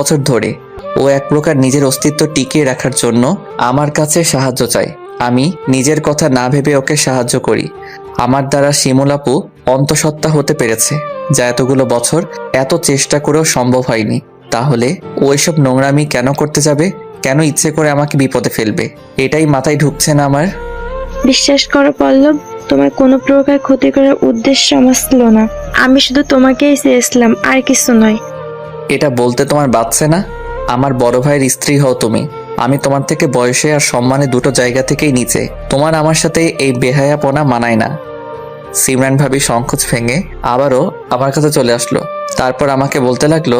বছর ধরে। ও এক প্রকার নিজের অস্তিত্ব টিকিয়ে রাখার জন্য আমার কাছে সাহায্য চায়। আমি নিজের কথা না ভেবে ওকে সাহায্য করি। আমার দ্বারা শিমুল আপু অন্তঃসত্ত্বা হতে পেরেছে, যা এতগুলো বছর এত চেষ্টা করেও সম্ভব হয়নি। তাহলে ও এসব নোংরামি কেন করতে যাবে? কেন ইচ্ছে করে আমাকে বিপদে ফেলবে? এটাই মাথায় ঢুকছে না আমার। বিশ্বাস করো পল্লব, তোমার কোনো প্রকার ক্ষতি করার উদ্দেশ্য আমার ছিল না। আমি শুধু তোমাকেই চেয়েছিলাম, আর কিছু নয়। এটা বলতে তোমার বাচ্চা না? আমার বড় ভাইয়ের স্ত্রী হও তুমি। আমি তোমার থেকে বয়সে আর সম্মানে দুটো জায়গা থেকেই নিচে। তোমার আমার সাথে এই বেহায়াপনা মানায় না। সিমরান ভাবি সংকোচ ভেঙে আবারও আমার কাছে চলে আসলো। তারপর আমাকে বলতে লাগলো,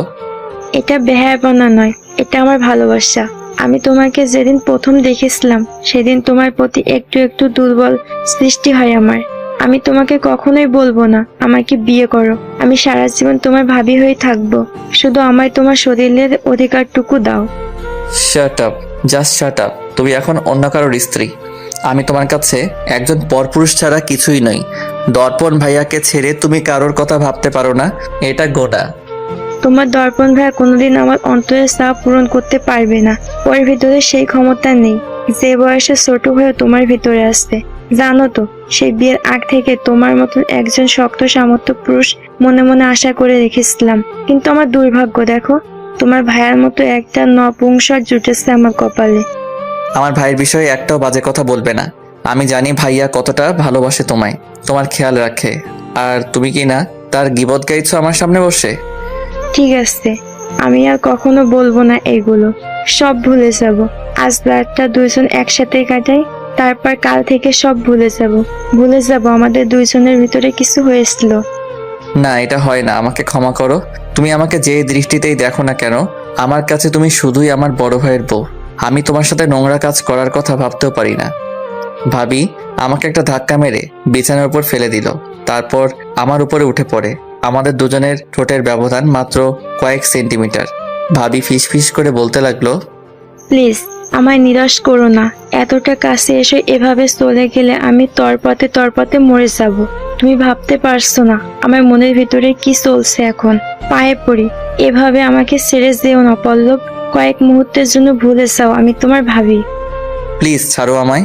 এটা বেহায়াপনা নয়, এটা আমার ভালোবাসা। আমি তোমাকে যেদিন প্রথম দেখেছিলাম সেদিন তোমার প্রতি একটু একটু দুর্বল সৃষ্টি হয় আমার। আমি তোমাকে কখনোই বলবো না আমাকে বিয়ে করো। আমি সারা জীবন তোমার ভাবি হয়ে থাকবো। শুধু আমায় তোমার শরীরের অধিকারটুকু দাও। Shut up, just shut up. তুমি এখন অন্য কারোর স্ত্রী। আমি তোমার কাছে একজন পরপুরুষ ছাড়া কিছুই নই। দর্পণ ভাইয়াকে ছেড়ে তুমি কারোর কথা ভাবতে পারো না, এটা গোটা। তোমার দর্পণ ভাইয়া কোনোদিন আমার অন্তরের চাপ পূরণ করতে পারবে না। ওর ভিতরে সেই ক্ষমতা নেই যে বয়সে ছোট হয়ে তোমার ভিতরে আসছে। জানো তো, সেই বিয়ের আগ থেকে তোমার মতন একজন শক্ত সামর্থ্য পুরুষ মনে মনে আশা করে রেখেছিলাম। কিন্তু আমার দুর্ভাগ্য দেখো, তোমার ভাইয়ার মতো একটা নপুংসক জুটেছে আমার কপালে। আমার ভাইয়ের বিষয়ে একটাও বাজে কথা বলবে না। আমি জানি ভাইয়া কতটা ভালোবাসে তোমায়, তোমার খেয়াল রাখে। আর তুমি কি না তার গীবত গাইছো আমার সামনে বসে? ঠিক আছে, আমি আর কখনো বলবো না এগুলো। সব ভুলে যাব। আজ রাতটা দুইজন একসাথে কাটাই, তারপর কাল থেকে সব ভুলে যাব। ভুলে যাব আমাদের দুইজনের ভিতরে কিছু হয়েছিল। না, এটা হয় না। আমাকে ক্ষমা করো। তুমি আমাকে যে দৃষ্টিতেই দেখো না কেন, আমার কাছে তুমি শুধুই আমার বড় ভাইয়ের বউ। আমি তোমার সাথে নোংরা কাজ করার কথা ভাবতেও পারি না। ভাবি আমাকে একটা ধাক্কা মেরে বিছানার উপর ফেলে দিল। তারপর আমার উপরে উঠে পড়ে। আমাদের দুজনের ঠোঁটের ব্যবধান মাত্র কয়েক সেন্টিমিটার। ভাবি ফিস ফিস করে বলতে লাগলো, প্লিজ আমায় নিরাশ করো না। এতটা কাছে এসে এভাবে চলে গেলে আমি তরপতে মরে যাব। তুমি ভাবতে পারছো না আমার মনের ভিতরে কি চলছে এখন। পায়ে পড়ি, এভাবে আমাকে ছেড়ে যেও না পল্লব। কয়েক মুহূর্তের জন্য ভুলে যাও আমি তোমার ভাবি। প্লিজ ছাড়ো আমায়,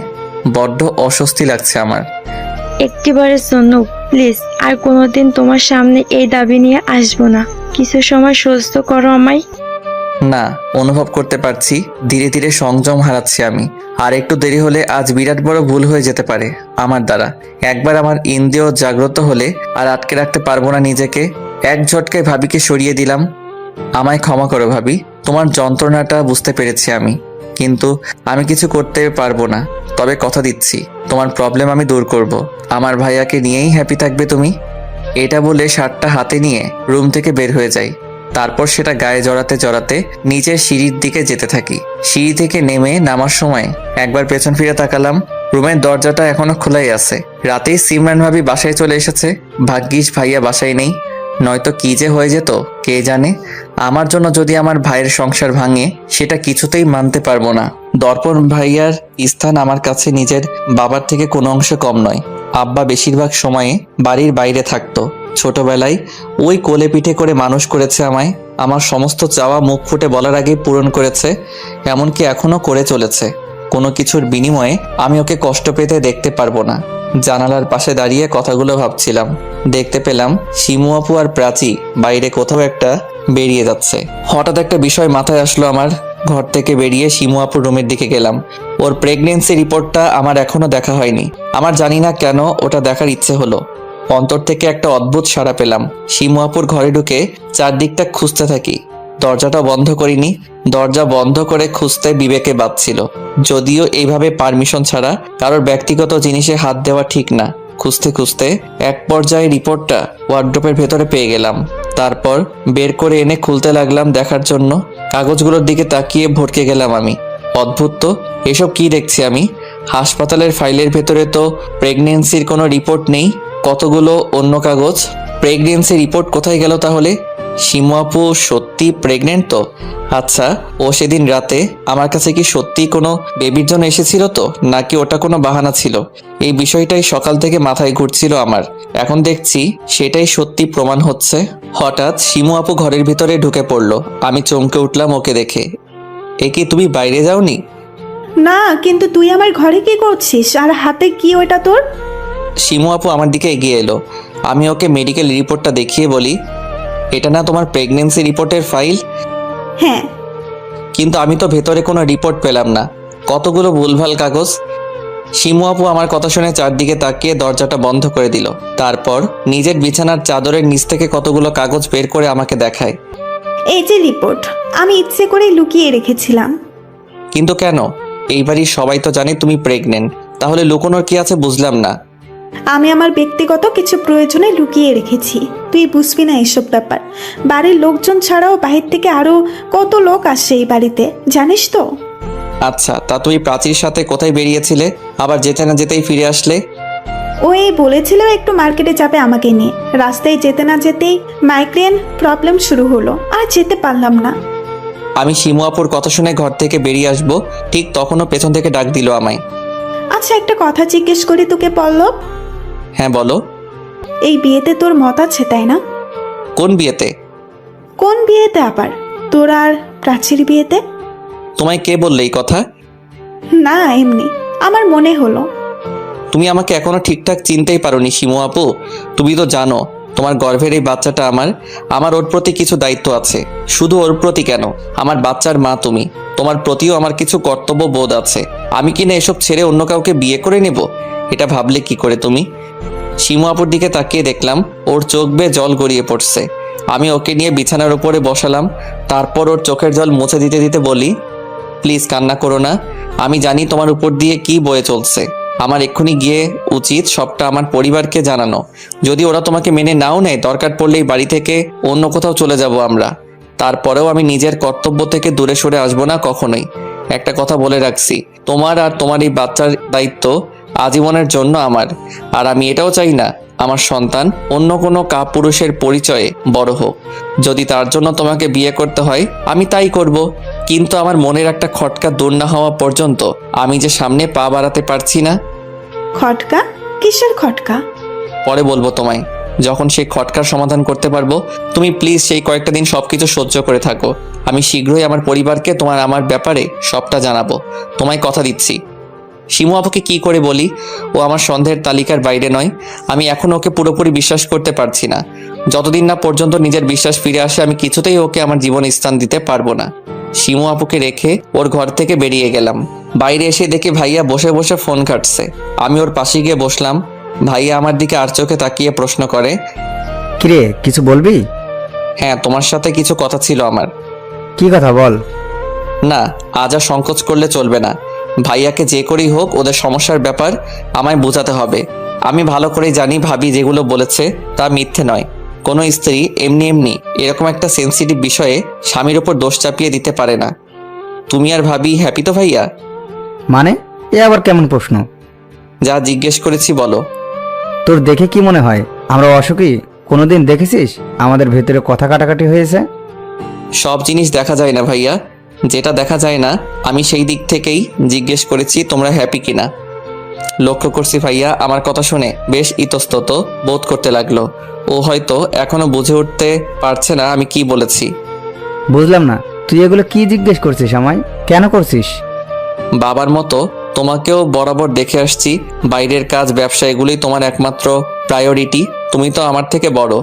বড্ড অস্বস্তি লাগছে আমার। একটিবারের জন্য প্লিজ, আর কোনোদিন তোমার সামনে এই দাবি নিয়ে আসবো না। কিছু সময় সহ্য করো আমায়। না, অনুভব করতে পারছি ধীরে ধীরে সংযম হারাচ্ছি আমি। আর একটু দেরি হলে আজ বিরাট বড় ভুল হয়ে যেতে পারে আমার দ্বারা। একবার আমার ইন্দ্রিয় জাগ্রত হলে আর আটকে রাখতে পারবো না নিজেকে। এক ঝটকায় ভাবিকে সরিয়ে দিলাম। আমায় ক্ষমা করো ভাবি, তোমার যন্ত্রণাটা বুঝতে পেরেছি আমি। কিন্তু আমি কিছু করতে পারবো না। তবে কথা দিচ্ছি তোমার প্রবলেম আমি দূর করব। আমার ভাইয়াকে নিয়েই হ্যাপি থাকবে তুমি। এটা বলে শার্টটা হাতে নিয়ে রুম থেকে বের হয়ে যাই। তারপর সেটা গায়ে জড়াতে জড়াতে নিচের সিঁড়ির দিকে যেতে থাকি। সিঁড়ি থেকে নেমে নামার সময় একবার পেছন ফিরে তাকালাম। রুমের দরজাটা এখনো খোলাই আছে। রাতেই সিমরান ভাবি বাসায় চলে এসেছে। ভাগ্যিস ভাইয়া বাসায় নেই, নয়তো কি যে হয়ে যেত কে জানে। আমার জন্য যদি আমার ভাইয়ের সংসার ভাঙে, সেটা কিছুতেই মানতে পারবো না। দর্পণ ভাইয়ার স্থান আমার কাছে নিজের বাবার থেকে কোনো অংশে কম নয়। আব্বা বেশিরভাগ সময়ে বাড়ির বাইরে থাকতো। ছোটবেলায় ওই কোলে পিঠে করে মানুষ করেছে আমায়। আমার সমস্ত চাওয়া মুখ ফুটে বলার আগেই পূরণ করেছে, এমনকি এখনো করে চলেছে। কোনো কিছুর বিনিময়ে আমি ওকে কষ্ট পেতে দেখতে পারবো না। জানালার পাশে দাঁড়িয়ে কথাগুলো ভাবছিলাম। দেখতে পেলাম শিমু আপু আর প্রাচী বাইরে কোথাও একটা বেরিয়ে যাচ্ছে। হঠাৎ একটা বিষয় মাথায় আসলো আমার। ঘর থেকে বেরিয়ে শিমু আপুর রুমের দিকে গেলাম। ওর প্রেগনেন্সি রিপোর্টটা আমার এখনো দেখা হয়নি। আমার জানি না কেন ওটা দেখার ইচ্ছে হলো। অন্তর থেকে একটা অদ্ভুত সাড়া পেলাম। শিমু আপুর ঘরে ঢুকে চারদিকটা খুঁজতে থাকি। দরজাটা বন্ধ করিনি। দরজা বন্ধ করে খুঁজতে বিবেকে বাধছিল। যদিও এইভাবে পারমিশন ছাড়া কারোর ব্যক্তিগত জিনিসে হাত দেওয়া ঠিক না। খুঁজতে খুঁজতে এক পর্যায়ে রিপোর্টটা ওয়ার্ড্রোপের ভেতরে পেয়ে গেলাম। তারপর বের করে এনে খুলতে লাগলাম দেখার জন্য। কাগজগুলোর দিকে তাকিয়ে ভড়কে গেলাম আমি। অদ্ভুত তো, এসব কি দেখছি আমি? হাসপাতালের ফাইলের ভেতরে তো প্রেগনেন্সির কোনো রিপোর্ট নেই। কতগুলো অন্য কাগজ। প্রেগনেন্সি রিপোর্ট কোথায় গেল তাহলে? শিমু আপু সত্যি প্রেগনেন্ট তো? আচ্ছা, ও সেদিন রাতে আমার কাছে কি সত্যি কোনো বেবির জন্য এসেছিল তো, নাকি ওটা কোনো বাহানা ছিল? এই বিষয়টাই সকাল থেকে মাথায় ঘুরছিল আমার। এখন দেখছি সেটাই সত্যি প্রমাণ হচ্ছে। হঠাৎ শিমু আপু ঘরের ভিতরে ঢুকে পড়লো। আমি চমকে উঠলাম ওকে দেখে। এ কি, তুমি বাইরে যাওনি? না, কিন্তু তুই আমার ঘরে কি করছিস আর হাতে কি ওটা তোর? শিমু আপু আমার দিকে এগিয়ে এলো। আমি ওকে মেডিকেল রিপোর্টটা দেখিয়ে বলি, এটা না তোমার প্রেগনেন্সি রিপোর্টের ফাইল? হ্যাঁ। কিন্তু আমি তো ভেতরে কোনো রিপোর্ট পেলাম না, কতগুলো ভুলভাল কাগজ। শিমু আপু আমার কথা শুনে চারদিকে তাকিয়ে দরজাটা বন্ধ করে দিল। তারপর নিজের বিছানার চাদরের নিচ থেকে কতগুলো কাগজ বের করে আমাকে দেখায়। এই যে রিপোর্ট, আমি ইচ্ছে করে লুকিয়ে রেখেছিলাম। কিন্তু কেন? এই বাড়ির সবাই তো জানে তুমি প্রেগনেন্ট, তাহলে লুকোনোর কি আছে বুঝলাম না। আমি আমার ব্যক্তিগত কিছু প্রয়োজনে লুকিয়ে রেখেছি, তুই বুঝবি না এসব ব্যাপার। বাড়ির লোকজন ছাড়াও বাহির থেকে আরো কত লোক আসে এই বাড়িতে, জানিস তো? আচ্ছা, তা তুই প্রাচীর সাথে কোথায় বেরিয়েছিলে, আবার যেতে না যেতেই ফিরে আসলে? ও এই বলেছিল একটু মার্কেটে যাবে আমাকে নিয়ে, রাস্তায় যেতে না যেতেই মাইগ্রেন প্রবলেম শুরু হলো, আর যেতে পারলাম না। আমি শিমু আপুর কথা শুনে ঘর থেকে বেরিয়ে আসবো, ঠিক তখনও পেছন থেকে ডাক দিল আমায়। আচ্ছা, একটা কথা জিজ্ঞেস করি তোকে পল্লব। হ্যাঁ বলো। এই বিয়েতে তোর মত আছে তাই না? কোন বিয়েতে? কোন বিয়েতে আবার? তোর আর প্রাচীর বিয়েতে? তোমায় কে বললে এই কথা? না, এমনি আমার মনে হলো। তুমি আমাকে এখনো ঠিকঠাক চিনতেই পারোনি শিমু আপু। তুমি তো জানো তোমার গর্ভের এই বাচ্চাটা আমার ওর প্রতি কিছু দায়িত্ব আছে। শুধু ওর প্রতি কেন, আমার বাচ্চার মা তুমি, তোমার প্রতিও আমার কিছু কর্তব্য বোধ আছে। আমি কিনা এসব ছেড়ে অন্য কাউকে বিয়ে করে নেব, এটা ভাবলে কি করে তুমি? শিমু আপুর দিকে তাকিয়ে দেখলাম ওর চোখ বেয়ে জল গড়িয়ে পড়ছে। আমি ওকে নিয়ে বিছানার উপরে বসালাম। তারপর ওর চোখের জল মুছে দিতে দিতে বলি, প্লিজ কান্না করো না। আমি জানি তোমার উপর দিয়ে কি বয়ে চলছে। আমার এক্ষুনি গিয়ে উচিত সবটা আমার পরিবারকে জানানো। যদি ওরা তোমাকে মেনে নাও নেয়, দরকার পড়লে এই বাড়ি থেকে অন্য কোথাও চলে যাব আমরা। তারপরেও আমি নিজের কর্তব্য থেকে দূরে সরে আসবো না কখনোই। একটা কথা বলে রাখছি, তোমার আর তোমার এই বাচ্চার দায়িত্ব আজীবনের জন্য আমার। আর আমি এটাও চাই না আমার সন্তান অন্য কোনো কাপুরুষের পরিচয়ে বড় হোক। যদি তার জন্য তোমাকে বিয়ে করতে হয় আমি তাই করব, কিন্তু আমার মনের একটা খটকা দূর না হওয়া পর্যন্ত আমি যে সামনে পা বাড়াতে পারছি না। খটকা? কিসের খটকা? পরে বলবো তোমায়, যখন সেই খটকার সমাধান করতে পারবো। তুমি প্লিজ সেই কয়েকটা দিন সবকিছু সহ্য করে থাকো। আমি শীঘ্রই আমার পরিবারকে আমার ব্যাপারে সবটা জানাবো, তোমায় কথা দিচ্ছি। শিমু আপুকে কি করে বলি ও আমার সন্দেহের তালিকার বাইরে নয়? আমি এখন ওকে পুরোপুরি বিশ্বাস করতে পারছি না। যতদিন না পর্যন্ত নিজের বিশ্বাস ফিরে আসে আমি কিছুতেই ওকে আমার জীবনে স্থান দিতে পারবো না। শিমু আপুকে রেখে ওর ঘর থেকে বেরিয়ে গেলাম। বাইরে এসে দেখি ভাইয়া বসে বসে ফোন ঘাঁটছে। আমি ওর পাশে গিয়ে বসলাম। ভাইয়া আমার দিকে আর চোখে তাকিয়ে প্রশ্ন করে, কিরে, কিছু বলবি? হ্যাঁ, তোমার সাথে কিছু কথা ছিল আমার। কি কথা বল। না, আজ আর সংকোচ করলে চলবে না। ভাইয়াকে যে করেই হোক ওদের সমস্যার ব্যাপার আমায় বোঝাতে হবে। আমি ভালো করেই জানি ভাবি যেগুলো বলেছে তা মিথ্যে নয়। কোনো স্ত্রী এমনি এমনি এরকম একটা সেন্সিটিভ বিষয়ে স্বামীর ওপর দোষ চাপিয়ে দিতে পারে না। তুমি আর ভাবি হ্যাপি তো ভাইয়া? মানে, এ আবার কেমন প্রশ্ন? যা জিজ্ঞেস করেছি বলো। তোর দেখে কি মনে হয় আমরা অসুখী? কোনোদিন দেখেছিস আমাদের ভেতরে কথা কাটাকাটি হয়েছে? সব জিনিস দেখা যায় না ভাইয়া, যেটা দেখা যায় না আমি সেই দিক থেকেই জিজ্ঞেস করেছি তোমরা হ্যাপি কিনা। লক্ষ্য করছি ভাইয়া আমার কথা শুনে বেশ ইতস্তত বোধ করতে লাগলো। ও হয়তো এখনো বুঝে উঠতে পারছে না আমি কি বলেছি। বুঝলাম না, তুই এগুলো কি জিজ্ঞেস করছিস আমায়? কেন করছিস? বাবার মতো তোমাকেও বরাবর দেখে আসছি। বাইরের কাজ ব্যবসা এগুলোই তোমার একমাত্র প্রায়োরিটি। তুমি তো আমার থেকে বড়,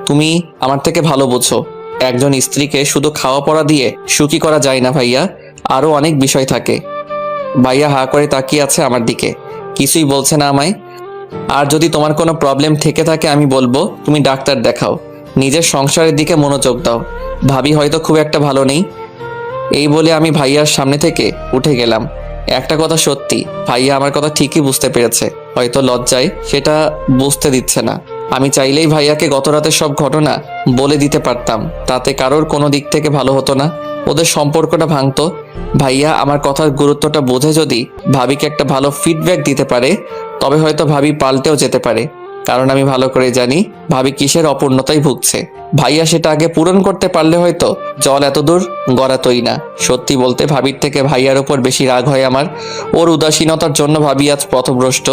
তুমি আমার থেকে ভালো বোঝো। একজন স্ত্রীকে শুধু খাওয়া পড়া দিয়ে সুখী করা যায় না ভাইয়া, আরও অনেক বিষয় থাকে। ভাইয়া হা করে তাকিয়ে আছে আমার দিকে, কিছুই বলছে না আমায়। আর যদি তোমার কোনো প্রবলেম থেকে থাকে আমি বলবো তুমি ডাক্তার দেখাও, নিজের সংসারের দিকে মনোযোগ দাও। ভাবি হয়তো খুব একটা ভালো নেই। এই বলে আমি ভাইয়ার সামনে থেকে উঠে গেলাম। একটা কথা সত্যি, ভাইয়া আমার কথা ঠিকই বুঝতে পেরেছে, হয়তো লজ্জায় সেটা বুঝতে দিচ্ছে না। আমি চাইলেই ভাইয়াকে গত রাতের সব ঘটনা বলে দিতে পারতাম, তাতে কারোর কোনো দিক থেকে ভালো হতো না, ওদের সম্পর্কটা ভাঙতো। ভাইয়া আমার কথার গুরুত্বটা বোঝে যদি ভাবিকে একটা ভালো ফিডব্যাক দিতে পারে, তবে হয়তো ভাবি পাল্টেও যেতে পারে। কারণ আমি ভালো করে জানি ভাবি কিসের অপূর্ণতায় ভুগছে। ভাইয়া সেটা আগে পূরণ করতে পারলে হয়তো জল এত দূর গড়াতই না। সত্যি বলতে ভাবির থেকে ভাইয়ার ওপর বেশি রাগ হয় আমার। ওর উদাসীনতার জন্য ভাবি আজ পথভ্রষ্ট।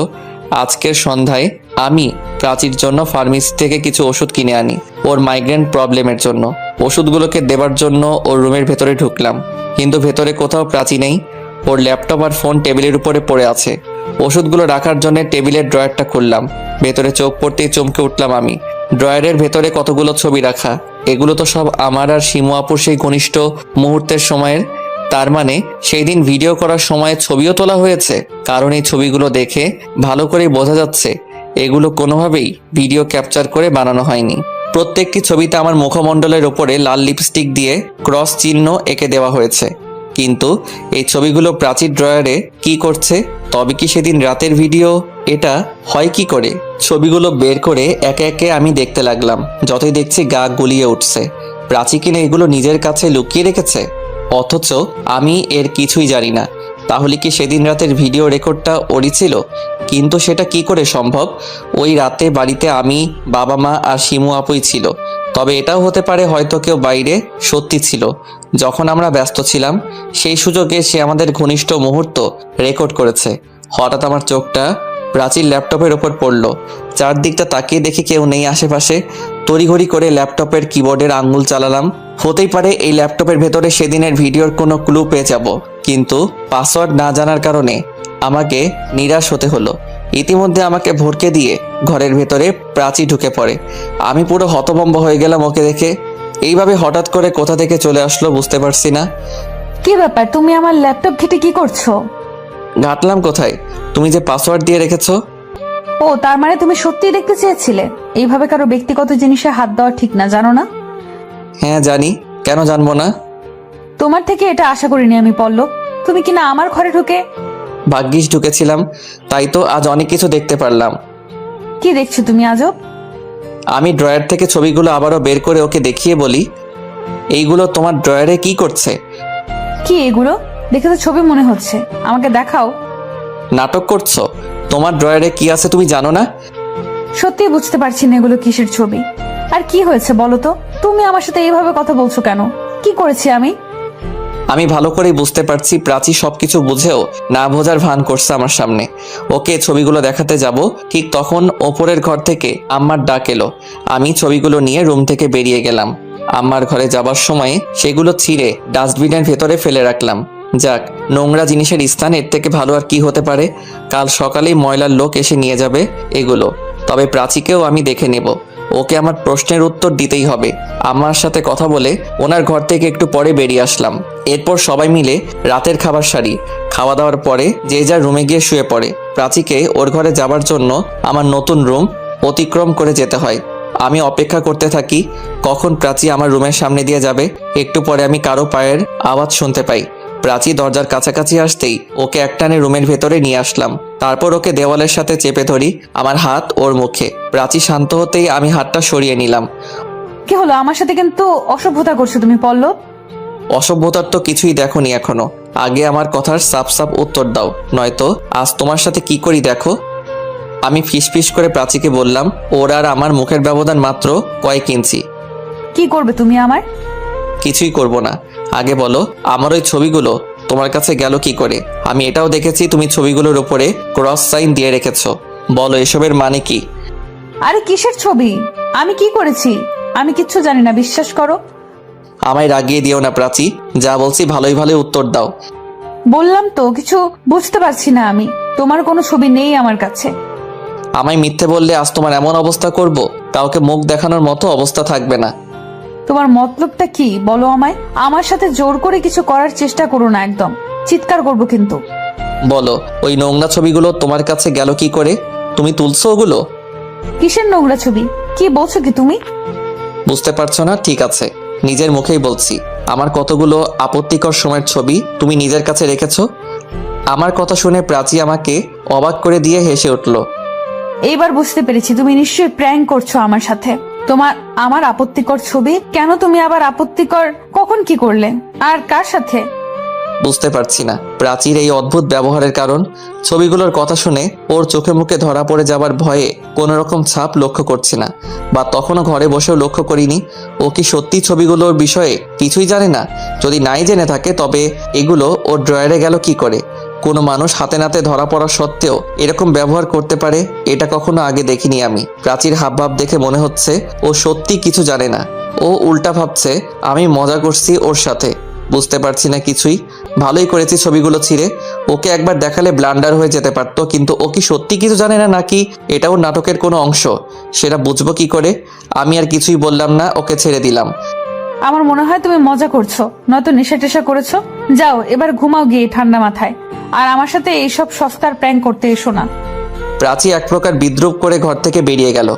আজকের সন্ধ্যায় আমি প্রাচীর জন্য ফার্মেসি থেকে কিছু ওষুধ কিনে আনি ওর মাইগ্রেন প্রবলেমের জন্য। ওষুধগুলোকে দেবার জন্য ওর রুমের ভেতরে ঢুকলাম, কিন্তু ভেতরে কোথাও প্রাচী নেই। ওর ল্যাপটপ আর ফোন টেবিলের উপরে পড়ে আছে। ওষুধগুলো রাখার জন্য টেবিলের ড্রয়ারটা খুললাম। ভেতরে চোখ পড়তেই চমকে উঠলাম আমি। ড্রয়ারের ভেতরে কতগুলো ছবি রাখা। এগুলো তো সব আমার আর শিমু আপুর সেই ঘনিষ্ঠ মুহূর্তের সময়ের। তার মানে সেই দিন ভিডিও করার সময় ছবিও তোলা হয়েছে। কারণ এই ছবিগুলো দেখে ভালো করে বোঝা যাচ্ছে এগুলো কোনোভাবেই ভিডিও ক্যাপচার করে বানানো হয়নি। প্রত্যেকটি ছবিতে আমার মুখমণ্ডলের ওপরে লাল লিপস্টিক দিয়ে ক্রস চিহ্ন এঁকে দেওয়া হয়েছে। কিন্তু এই ছবিগুলো প্রাচীর ড্রয়ারে কি করছে? তবে কি সেদিন রাতের ভিডিও? এটা হয় কি করে? ছবিগুলো বের করে একে একে আমি দেখতে লাগলাম। যতই দেখছি গা গুলিয়ে উঠছে। প্রাচী কিনা এগুলো নিজের কাছে লুকিয়ে রেখেছে, অথচ আমি এর কিছুই জানি না। তাহলে কি সেদিন রাতের ভিডিও রেকর্ডটা ওরই ছিল? কিন্তু সেটা কি করে সম্ভব? ওই রাতে বাড়িতে আমি, বাবা মা আর শিমু আপুই ছিল। তবে এটাও হতে পারে হয়তো কেউ বাইরে সত্যি ছিল। যখন আমরা ব্যস্ত ছিলাম সেই সুযোগে সে আমাদের ঘনিষ্ঠ মুহূর্ত রেকর্ড করেছে। হঠাৎ আমার চোখটা প্রাচীর ল্যাপটপের ওপর পড়লো। চারদিকটা তাকিয়ে দেখি কেউ নেই আশেপাশে। তড়িঘড়ি করে ল্যাপটপের কিবোর্ডের আঙ্গুল চালালাম। হতেই পারে এই ল্যাপটপের ভেতরে সেদিনের ভিডিওর কোনো ক্লু পেয়ে যাব। কিন্তু পাসওয়ার্ড না জানার কারণে আমাকে নিরাশ হতে হলো। ইতিমধ্যে আমাকে ভরকে দিয়ে ঘরের ভেতরে প্রাচী ঢুকে পড়ে। আমি পুরো হতভম্ব হয়ে গেলাম ওকে দেখে। এইভাবে হঠাৎ করে কোথা থেকে চলে আসলো বুঝতে পারছি না। কি ব্যাপার, তুমি আমার ল্যাপটপ ঘেটে কি করছো? ঘাটলাম কোথায়? তুমি যে পাসওয়ার্ড দিয়ে রেখেছো। ও, তার মানে তুমি সত্যিই দেখতে চেয়েছিলে? এইভাবে কারো ব্যক্তিগত জিনিসে হাত দেওয়া ঠিক না, জানো না? হ্যাঁ জানি, কেন জানবো না? তোমার থেকে এটা আশা করিনি আমি পল্লব। তুমি কিনা আমার ঘরে ঢুকে। ভাগ্যিস ঢুকেছিলাম, তাই তো আজ অনেক কিছু দেখতে পারলাম। কি দেখছো তুমি আজব? আমি ড্রয়ার থেকে ছবিগুলো আবারও বের করে ওকে দেখিয়ে বলি, এইগুলো তোমার ড্রয়ারে কি করছে? কি এগুলো? দেখে তো ছবি মনে হচ্ছে, আমাকে দেখাও। নাটক করছো? তোমার ড্রয়ারে কি আছে তুমি জানো না? সত্যি বুঝতে পারছি না এগুলো কিসের ছবি। আর কি হয়েছে বলো তো? তুমি আমার সাথে এইভাবে কথা বলছো কেন? কি করেছি আমি? আমি ভালো করেই বুঝতে পারছি প্রাচী সবকিছু বুঝেও না বোঝার ভান করছে আমার সামনে। ওকে ছবিগুলো দেখাতে যাব, ঠিক তখন ওপরের ঘর থেকে আম্মার ডাক এলো। আমি ছবিগুলো নিয়ে রুম থেকে বেরিয়ে গেলাম। আম্মার ঘরে যাবার সময় সেগুলো ছিঁড়ে ডাস্টবিনের ভেতরে ফেলে রাখলাম। যাক, নোংরা জিনিসের স্থান এর থেকে ভালো আর কি হতে পারে। কাল সকালেই ময়লার লোক এসে নিয়ে যাবে এগুলো। তবে প্রাচীকেও আমি দেখে নেব। ওকে আমার প্রশ্নের উত্তর দিতেই হবে। আমার সাথে কথা বলে ওনার ঘর থেকে একটু পরে বেরিয়ে আসলাম। এরপর সবাই মিলে রাতের খাবার সারি। খাওয়া দাওয়ার পরে যে যার রুমে গিয়ে শুয়ে পড়ে। প্রাচীকে ওর ঘরে যাবার জন্য আমার নতুন রুম অতিক্রম করে যেতে হয়। আমি অপেক্ষা করতে থাকি কখন প্রাচী আমার রুমের সামনে দিয়ে যাবে। একটু পরে আমি কারো পায়ের আওয়াজ শুনতে পাই। প্রাচী দরজার কাছাকাছি আসতেই ওকে একটানে রুমের ভেতরে নিয়ে আসলাম। তারপর ওকে দেওয়ালের সাথে চেপে ধরি, আমার হাত ওর মুখে। প্রাচী শান্ত হতেই আমি হাতটা সরিয়ে নিলাম। কি হলো? আমার সাথে কিন্তু অসভ্যতা করছো তুমি পল্লব। অসভ্যতার তো কিছুই দেখোনি এখনো। আগে আমার কথার সাপ সাপ উত্তর দাও, নয়তো আজ তোমার সাথে কি করি দেখো। আমি ফিসফিস করে প্রাচীকে বললাম, ওর আর আমার মুখের ব্যবধান মাত্র কয়েক ইঞ্চি। কি করবে তুমি আমার? কিছুই করব না। আগে বলো, আমার ওই ছবিগুলো তোমার কাছে গেল কি করে? আমি এটাও দেখেছি তুমি ছবিগুলোর উপরে ক্রস সাইন দিয়ে রেখেছো। বলো এসবের মানে কি? আরে কিসের ছবি? আমি কি করেছি? আমি কিচ্ছু জানি না, বিশ্বাস করো। আমায় রাগিয়ে দিও না প্রাচী, যা বলছি ভালোই ভালোই উত্তর দাও। বললাম তো কিছু বুঝতে পারছি না আমি। তোমার কোনো ছবি নেই আমার কাছে। আমায় মিথ্যে বললে আজ তোমার এমন অবস্থা করব, কাউকে মুখ দেখানোর মতো অবস্থা থাকবে না। তোমার মতলবটা কি বলো আমায়? আমার সাথে জোর করে কিছু করার চেষ্টা করো না, একদম চিৎকার করবো কিন্তু। বলো, ওই নোংরা ছবিগুলো তোমার কাছে গেল কি করে? তুমি তুলছো ওগুলো? কিসের নোংরা ছবি? কি বলছো কি তুমি? বুঝতে পারছো না? ঠিক আছে, নিজের মুখেই বলছি। আমার কতগুলো আপত্তিকর সময়ের ছবি তুমি নিজের কাছে রেখেছো। আমার কথা শুনে প্রাচী আমাকে অবাক করে দিয়ে হেসে উঠল। এইবার বুঝতে পেরেছি, তুমি নিশ্চয়ই প্র্যাঙ্ক করছো আমার সাথে। আমার আপত্তিকর ছবি কেন? তুমি আবার আপত্তিকর কখন কি করলে? আর কার সাথে? বুঝতে পারছি না প্রাচীর এই অদ্ভুত ব্যবহারের কারণ। ছবিগুলোর কথা শুনে ওর চোখে মুখে ধরা পড়ে যাবার ভয়ে কোনো রকম ছাপ লক্ষ্য করছি না, বা তখনও ঘরে বসেও লক্ষ্য করিনি। ও কি সত্যি ছবিগুলোর বিষয়ে কিছুই জানে না? যদি নাই জেনে থাকে তবে এগুলো ওর ড্রয়ারে গেল কি করে? কোনো মানুষ হাতে নাতে ধরা পড়া সত্ত্বেও এরকম ব্যবহার করতে পারে, এটা কখনো আগে দেখিনি আমি। প্রাচীর হাবভাব দেখে মনে হচ্ছে ও সত্যি কিছু জানে না। ও উল্টা ভাবছে আমি মজা করছি ওর সাথে। বুঝতে পারছি না কিছুই। ভালোই করেছি ছবিগুলো ছিঁড়ে। ওকে একবার দেখালে ব্লান্ডার হয়ে যেতে পারতো, কিন্তু ও কি সত্যি কিছু জানে না নাকি এটাও নাটকের কোনো অংশ, সেটা বুঝবো কি করে? আমি আর কিছুই বললাম না, ওকে ছেড়ে দিলাম। আমার মনে হয় তুমি মজা করছো, নয়তো নেশা টেশা করেছো। যাও এবার ঘুমাও গিয়ে ঠান্ডা মাথায়, আর আমার সাথে এইসব সস্তার প্র্যাঙ্ক করতে এসো না। প্রাচী এক প্রকার বিদ্রুপ করে ঘর থেকে বেরিয়ে গেল।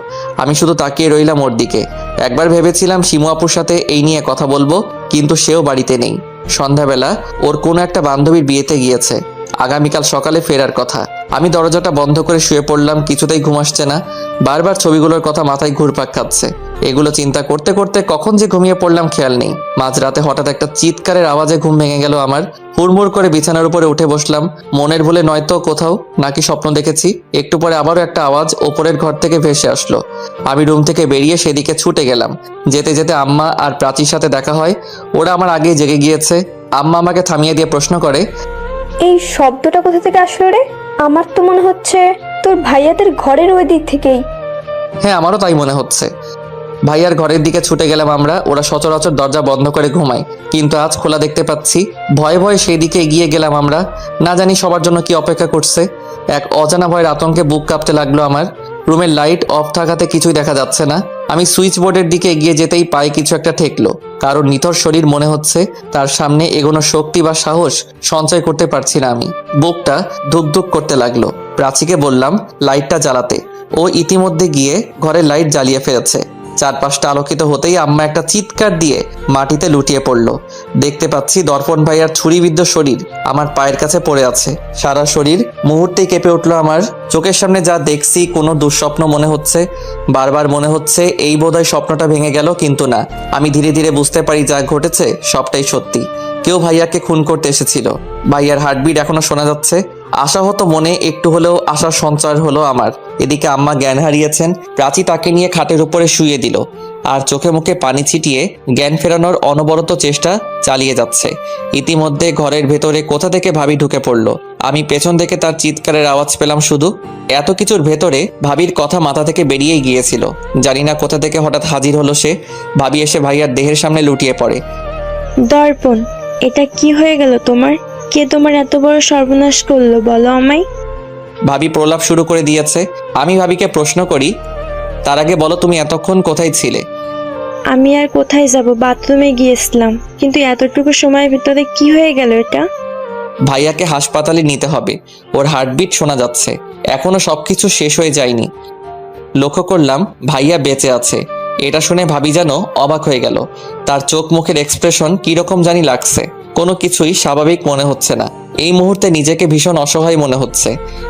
আমি শুধু তাকিয়ে রইলাম ওর দিকে। একবার ভেবেছিলাম শিমু আপুর সাথে এই নিয়ে কথা বলবো, কিন্তু সেও বাড়িতে নেই। সন্ধ্যাবেলা ওর কোনো একটা বান্ধবীর বিয়েতে গিয়েছে, আগামীকাল সকালে ফেরার কথা। আমি দরজাটা বন্ধ করে শুয়ে পড়লাম, কিছুতেই ঘুম আসছে না। বারবার ছবিগুলোর কথা মাথায় ঘুরপাক খাচ্ছে। এগুলো চিন্তা করতে করতে কখন যে ঘুমিয়ে পড়লাম খেয়াল নেই। মাঝরাতে হঠাৎ একটা চিৎকারের আওয়াজে ঘুম ভেঙে গেল আমার। হুড়মুড় করে বিছানার উপরে উঠে বসলাম। মনের ভুলে নয়তো কোথাও নাকি স্বপ্ন দেখেছি। একটু পরে আবারও একটা আওয়াজ ওপরের ঘর থেকে ভেসে আসলো। আমি রুম থেকে বেরিয়ে সেদিকে ছুটে গেলাম। যেতে যেতে আম্মা আর প্রাচীর সাথে দেখা হয়। ওরা আমার আগেই জেগে গিয়েছে। আম্মা আমাকে থামিয়ে দিয়ে প্রশ্ন করে, এই শব্দটা কোথা থেকে আসলো রে? আমার তো মনে হচ্ছে তোর ভাইয়াদের ঘরের ওই দিক থেকেই। হ্যাঁ, আমারও তাই মনে হচ্ছে। ভাইয়ার ঘরের দিকে ছুটে গেলাম আমরা। ওরা সচরাচর দরজা বন্ধ করে ঘুমায়, কিন্তু আজ খোলা দেখতে পাচ্ছি। ভয়ে ভয়ে সেই দিকে এগিয়ে গেলাম আমরা। না জানি সবার জন্য কি অপেক্ষা করছে। এক অজানা ভয়ের আতঙ্কে বুক কাঁপতে লাগলো আমার। রুমের লাইট অফ থাকাতে কিছুই দেখা যাচ্ছে না। আমি সুইচ বোর্ডের দিকে এগিয়ে যেতেই পায়ে কিছু একটা ঠেকলো। কারণ নিথর শরীর মনে হচ্ছে, তার সামনে এগোনোর শক্তি বা সাহস সঞ্চয় করতে পারছি না আমি। বুকটা ধুকধুক করতে লাগলো। প্রাচীকে বললাম লাইটটা জ্বালাতে। ও ইতিমধ্যে গিয়ে ঘরের লাইট জ্বালিয়ে ফেলেছে। চারপাশটা আলোকিত হতেই আম্মা একটা চিৎকার দিয়ে মাটিতে লুটিয়ে পড়লো। দেখতে পাচ্ছি দর্পণ ভাইয়ার ছুরিবিদ্ধ শরীর আমার পায়ের কাছে পড়ে আছে। সারা শরীর মুহূর্তেই কেঁপে উঠলো আমার। চোখের সামনে যা দেখছি কোনো দুঃস্বপ্ন মনে হচ্ছে। বারবার মনে হচ্ছে এই বোধহয় স্বপ্নটা ভেঙে গেল, কিন্তু না। আমি ধীরে ধীরে বুঝতে পারি যা ঘটেছে সবটাই সত্যি। কেউ ভাইয়াকে খুন করতে এসেছিল। ভাইয়ার হার্টবিট এখনো শোনা যাচ্ছে। আশা হতো মনে, একটু হলেও আশার সঞ্চার হলো আমার। এদিকে আম্মা জ্ঞান হারিয়েছেন। প্রাচী তাকে নিয়ে খাটের উপরে শুয়ে দিল, আর চোখে মুখে পানি ছিটিয়ে জ্ঞান ফেরানোর অনবরত চেষ্টা চালিয়ে যাচ্ছে। ইতিমধ্যে ঘরের ভেতরে কোথা থেকে ভাবি ঢুকে পড়লো। আমি পেছন থেকে তার চিৎকারের আওয়াজ পেলাম শুধু। এত কিছুর ভেতরে ভাবির কথা মাথা থেকে বেরিয়েই গিয়েছিল। জানি না কোথা থেকে হঠাৎ হাজির হলো সে। ভাবি এসে ভাইয়ার দেহের সামনে লুটিয়ে পড়ে। দর্পণ, এটা কি হয়ে গেল তোমার? কে তোমার এত বড় সর্বনাশ করলো বলো আমায়? ভাবি প্রলাপ শুরু করে দিয়েছে। আমি ভাবিকে প্রশ্ন করি, তার আগে বলো তুমি এতক্ষণ কোথায় ছিলে? আমি আর কোথায় যাব, বাথরুমে গিয়েছিলাম। কিন্তু এতটুকু সময়ের ভিতরে কি হয়ে গেল এটা? ভাইয়াকে হাসপাতালে নিতে হবে। ওর হার্টবিট শোনা যাচ্ছে। এখনো সবকিছু শেষ হয়ে যায়নি। লক্ষ্য করলাম ভাইয়া বেঁচে আছে। এটা শুনে ভাবি যেন অবাক হয়ে গেল। তার চোখ মুখের এক্সপ্রেশন কিরকম জানি লাগছে। কোনো কিছুই স্বাভাবিক মনে হচ্ছে না। এই মুহূর্তে নিজেকে ভীষণ অসহায় মনে হচ্ছে।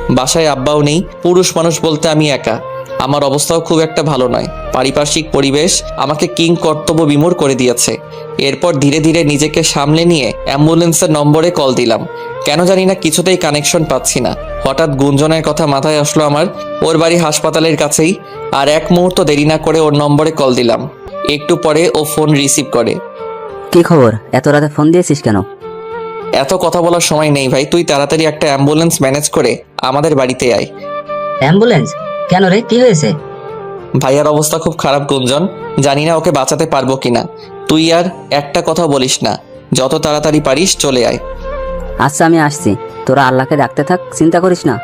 বাসায় আব্বাও নেই। পুরুষ মানুষ বলতে আমি একা। আমার অবস্থাও খুব একটা ভালো নয়। পারিপার্শ্বিক পরিবেশ আমাকে কিং কর্তব্য বিমূঢ় করে দিয়েছে। এরপর ধীরে ধীরে নিজেকে সামলে নিয়ে অ্যাম্বুলেন্সের নম্বরে কল দিলাম। কেন জানি না কিছুতেই কানেকশন পাচ্ছি না। হঠাৎ গুঞ্জনের কথা মাথায় আসলো আমার। ওর বাড়ি হাসপাতালের কাছেই। আর এক মুহূর্ত দেরি না করে ওর নম্বরে কল দিলাম। একটু পরে ও ফোন রিসিভ করে। কি খবর? এত রাতে ফোন দিয়েছিস কেন? এত কথা বলার সময় নেই ভাই, তুই তাড়াতাড়ি একটা অ্যাম্বুলেন্স ম্যানেজ করে আমাদের বাড়িতে আয়। অ্যাম্বুলেন্স? কেন রে, কি হয়েছে? ভাইয়ার অবস্থা খুব খারাপ গুঞ্জন। জানি না ওকে বাঁচাতে পারবো কিনা। তুই আর একটা কথা বলিস না, যত তাড়াতাড়ি পারিস চলে আয়। আচ্ছা, আমি আসছি। তোরা আল্লাহকে ডাকতে থাক, চিন্তা করিস না।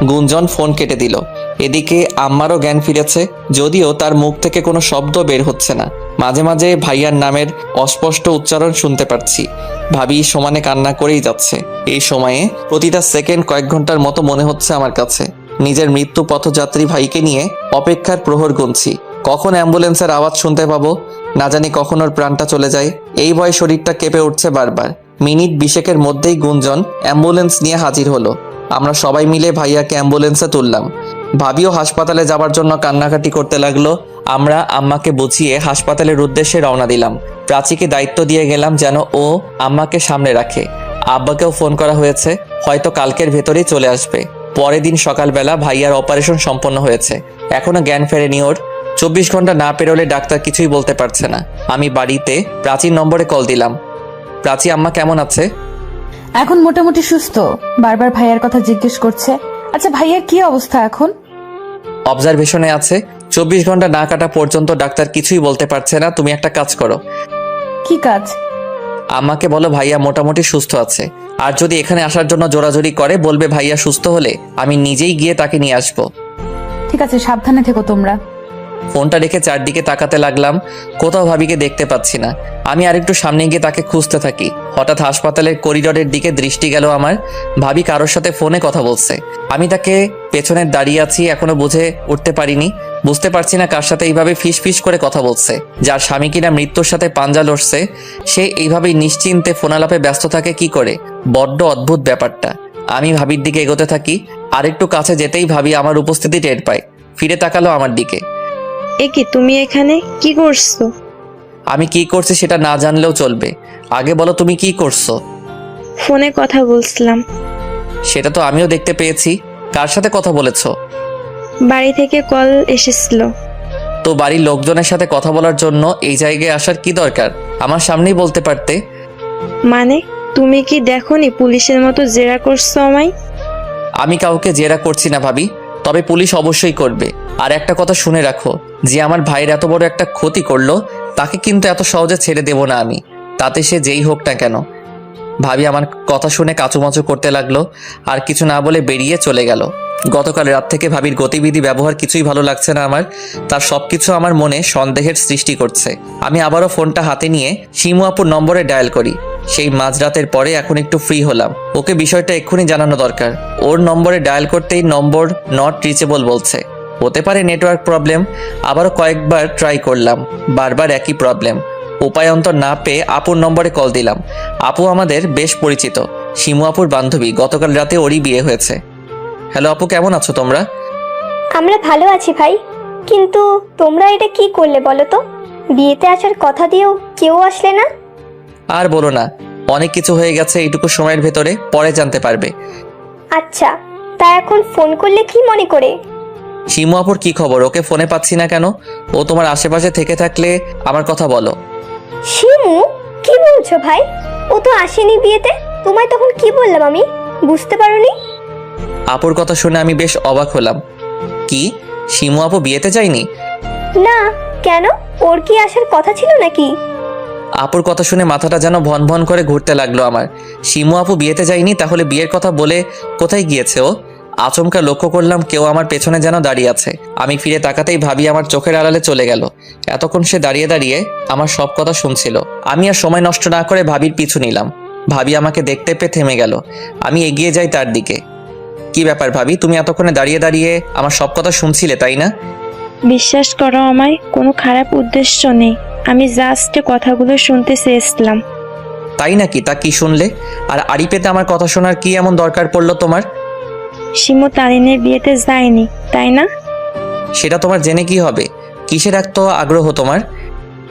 গুঞ্জন ফোন কেটে দিল। এদিকে আম্মারও জ্ঞান ফিরেছে, যদিও তার মুখ থেকে কোনো শব্দ বের হচ্ছে না। মাঝে মাঝে ভাইয়ার নামের অস্পষ্ট উচ্চারণ শুনতে পারছি। ভাবি সমানে কান্না করেই যাচ্ছে। এই সময়ে প্রতিটা সেকেন্ড কয়েক ঘন্টার মতো মনে হচ্ছে আমার কাছে। নিজের মৃত্যু পথযাত্রী ভাইকে নিয়ে অপেক্ষার প্রহর গুনছি। কখন অ্যাম্বুলেন্সের আওয়াজ শুনতে পাবো, না জানি কখন ওর প্রাণটা চলে যায়। এই ভয়ে শরীরটা কেঁপে উঠছে বারবার। মিনিট 20 মধ্যেই গুঞ্জন অ্যাম্বুলেন্স নিয়ে হাজির হলো। আমরা সবাই মিলে ভাইয়াকে অ্যাম্বুলেন্সে তুললাম। ভাবিও হাসপাতালে যাবার জন্য কান্নাকাটি করতে লাগলো। আমরা আম্মাকে বুঝিয়ে হাসপাতালের উদ্দেশ্যে রওনা দিলাম। প্রাচীকে দায়িত্ব দিয়ে গেলাম যেন ও আম্মাকে সামনে রাখে। আব্বাকেও ফোন করা হয়েছে, হয়তো কালকের ভেতরেই চলে আসবে। পরের দিন সকালবেলা ভাইয়ার অপারেশন সম্পন্ন হয়েছে। এখনো জ্ঞান ফেরেনি ওর। 24 ঘন্টা না পেরোলে ডাক্তার কিছুই বলতে পারছে না। আমি বাড়িতে প্রাচীর নম্বরে কল দিলাম। প্রাচী, আম্মা কেমন আছে? এখন মোটামুটি সুস্থ। বারবার ভাইয়ার কথা জিজ্ঞেস করছে। আচ্ছা, ভাইয়ার কি অবস্থা এখন? অবজারভেশনে আছে। 24 ঘন্টা না কাটা পর্যন্ত ডাক্তার কিছুই বলতে পারছে না। তুমি একটা কাজ করো, কি কাজ? আম্মাকে বলো ভাইয়া মোটামুটি সুস্থ আছে। আর যদি এখানে আসার জন্য জোরাজোরি করে, বলবে ভাইয়া সুস্থ হলে আমি নিজেই গিয়ে তাকে নিয়ে আসবো। ঠিক আছে, সাবধানে থেকো তোমরা। ফোনটা রেখে চারদিকে তাকাতে লাগলাম। কোথাও ভাবিকে দেখতে পাচ্ছি না। আমি আরেকটু সামনে গিয়ে তাকে খুঁজতে থাকি। হঠাৎ হাসপাতালের করিডোরের দিকে দৃষ্টি গেল আমার। ভাবি কারোর সাথে ফোনে কথা বলছে। আমি তাকে পেছনে দাঁড়িয়ে আছি, এখনো বুঝে উঠতে পারিনি। বুঝতে পারছি না কার সাথে এইভাবে ফিস ফিস করে কথা বলছে। যার স্বামী কিনা মৃত্যুর সাথে পাঞ্জা লড়ছে, সে এইভাবেই নিশ্চিন্তে ফোনালাপে ব্যস্ত থাকে কি করে? বড্ড অদ্ভুত ব্যাপারটা। আমি ভাবির দিকে এগোতে থাকি। আরেকটু কাছে যেতেই ভাবি আমার উপস্থিতি টের পায়। ফিরে তাকালো আমার দিকে। এ কি, তুমি এখানে কি করছো? আমি কি করছি সেটা না জানলেও চলবে। আগে বলো তুমি কি করছো? ফোনে কথা বলছিলাম। সেটা তো আমিও দেখতে পেয়েছি। কার সাথে কথা বলেছো? বাড়ি থেকে কল এসেছিল। তো বাড়ির লোকজনের সাথে কথা বলার জন্য এই জায়গায় আসার কি দরকার? আমার সামনেই বলতে পারতে। মানে তুমি কি দেখোনি পুলিশের মতো জেরা করছো আমায়? আমি কাউকে জেরা করছি না ভাবি, তবে পুলিশ অবশ্যই করবে। আর একটা কথা শুনে রাখো, যে আমার ভাইয়ের এত বড় একটা ক্ষতি করলো, তাকে কিন্তু এত সহজে ছেড়ে দেব না আমি, তাতে সে যেই হোক না কেন। ভাবি আমার কথা শুনে কাচুমাচু করতে লাগলো, আর কিছু না বলে বেরিয়ে চলে গেল। গতকাল রাত থেকে ভাবির গতিবিধি ব্যবহার কিছুই ভালো লাগছে না আমার। তার সবকিছু আমার মনে সন্দেহের সৃষ্টি করছে। আমি আবারও ফোনটা হাতে নিয়ে শিমু আপুর নম্বরে ডায়াল করি। সেই মাঝরাতের পরে এখন একটু ফ্রি হলাম। ওকে বিষয়টা এক্ষুনি জানানো দরকার। ওর নম্বরে ডায়াল করতেই নম্বর নট রিচেবল বলছে। হতে পারে নেটওয়ার্ক প্রবলেম। আবারও কয়েকবার ট্রাই করলাম, বারবার একই প্রবলেম। উপায়ন্তর না পেয়ে আপুর নম্বরে কল দিলাম। আপু আমাদের বেশ পরিচিত, শিমু আপুর বান্ধবী। গতকাল রাতে ওরই বিয়ে হয়েছে। হ্যালো আপু, কেমন আছো তোমরা? আমরা ভালো আছি ভাই, কিন্তু তোমরা এটা কি করলে বলো তো? বিয়েতে আসার কথা দিয়েও কেউ আসলে না। আর বলো না, অনেক কিছু হয়ে গেছে এইটুকু সময়ের ভেতরে, পরে জানতে পারবে। আচ্ছা, তা এখন ফোন করলে কি মনে করে? শিমু আপুর কি খবর? ওকে ফোনে পাচ্ছি না কেন? ও তোমার আশেপাশে থেকে থাকলে আমার কথা বলো। শিমু? কি বলছো ভাই? ও তো আসেনি বিয়েতে। তোমায় তখন কি বললাম আমি? বুঝতে পারোনি? আপুর কথা শুনে আমি বেশ অবাক হলাম। কি, শিমু আপু বিয়েতে যায়নি? না, কেন? ওর কি আসার কথা ছিল নাকি? আপুর কথা শুনে মাথাটা যেন ভন ভন করে ঘুরতে লাগলো আমার। শিমু আপু বিয়েতে যায়নি, তাহলে বিয়ের কথা বলে কোথায় গিয়েছে ও? আচমকা লক্ষ্য করলাম কেউ আমার পেছনে যেন দাঁড়িয়ে আছে। আমি ফিরে তাকাতেই ভাবি আমার চোখের আড়ালে চলে গেল। এতক্ষণ সে দাঁড়িয়ে দাঁড়িয়ে আমার সব কথা শুনছিল। আমি আর সময় নষ্ট না করে ভাবির পিছু নিলাম। ভাবি আমাকে দেখতে পেয়ে থেমে গেল। আমি এগিয়ে যাই তার দিকে। কি ব্যাপার ভাবি, তুমি এতক্ষণে দাঁড়িয়ে দাঁড়িয়ে আমার সব কথা শুনছিলে তাই না? বিশ্বাস করো আমায়, কোনো খারাপ উদ্দেশ্য নেই। আমি জাস্ট কথাগুলো শুনতে চেয়েছিলাম। তাই নাকি? তা কি শুনলে? আর আড়ি পেতে আমার কথা শোনার কি এমন দরকার পড়লো তোমার? শিমু তারিনের বিয়েতে যায়নি, তাই না? সেটা তোমার জেনে কি হবে? কিসের এত আগ্রহ তোমার?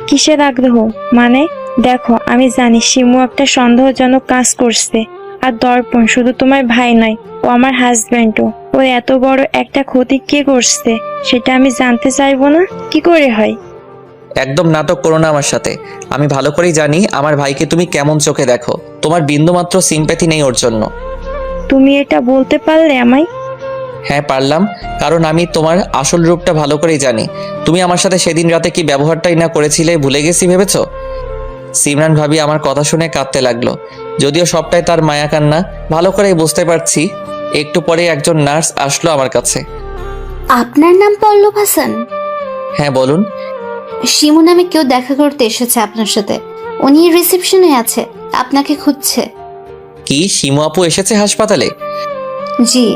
কিসের আগ্রহ মানে? দেখো, আমি জানি শিমু একটা সন্দেহজনক কাজ করছে। আর দর্পণ শুধু তোমার ভাই নয়, ও আমার হাজব্যান্ডও। ওর এত বড় একটা ক্ষতি কে করছে সেটা আমি জানতে চাইবো না? কি করে হয়? একদম নাটক করো না আমার সাথে। আমি ভালো করেই জানি আমার ভাইকে তুমি কেমন চোখে দেখো। তোমার বিন্দুমাত্র সিম্প্যাথি নেই ওর জন্য। তুমি এটা বলতে পারলে আমায়? হ্যাঁ পারলাম, কারণ আমি তোমার আসল রূপটা ভালো করেই জানি। তুমি আমার সাথে সেদিন রাতে কি ব্যবহারটাই না করেছিলে ভুলে গেছি ভেবেছ? সিমরান ভাবি আমার কথা শুনে কাঁদতে লাগলো। যদিও সবটাই তার মায়া কান্না, ভালো করেই বুঝতে পারছি। একটু পরে একজন নার্স আসলো আমার কাছে। আপনার নাম পল্লব হাসান? হ্যাঁ বলুন। শিমু নামে কেউ দেখা করতে এসেছে আপনার সাথে। উনি রিসেপশনে আছে, আপনাকে খুঁজছে। কি, শিমু আপু এসেছে হাসপাতালে? জি।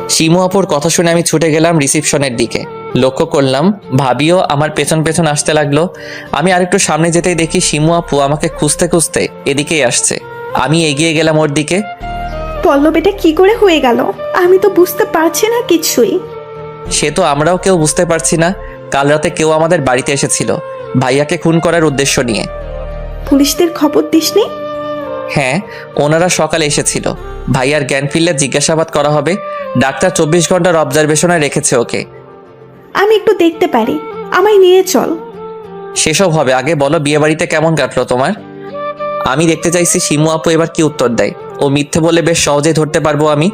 শিমু আপুর কথা শুনে আমি ছুটে গেলাম রিসেপশনের দিকে। লক্ষ্য করলাম ভাবিও আমার পেছন পেছন আসতে লাগলো। আমি আরেকটু সামনে যেতেই দেখি শিমু আপু আমাকে খুঁজতে খুঁজতে এদিকেই আসছে। আমি এগিয়ে গেলাম ওর দিকে। পল্লব, এটা কি করে হয়ে গেল? আমি তো বুঝতে পারছি না কিছুই। সে তো আমরাও কেউ বুঝতে পারছি না। কাল রাতে কেউ আমাদের বাড়িতে এসেছিল ভাইয়াকে খুন করার উদ্দেশ্য নিয়ে। পুলিশদের খবর দিসনি? হ্যাঁ, ওনারা সকালে এসেছিল। ভাইয়ার জ্ঞান ফিরলে জিজ্ঞাসাবাদ করা হবে। ডাক্তার 24 ঘন্টার অবজারভেশনে রেখেছে ওকে। আমি একটু দেখতে পারি, আমায় নিয়ে চল। সেসব হবে, আগে বলো বিয়েবাড়িতে কেমন কাটলো তোমার? আমি দেখতে চাইছি শিমু আপু এবার কি উত্তর দেয়। ও মিথ্যে বলে বেশ সহজেই ধরতে পারবো আমি।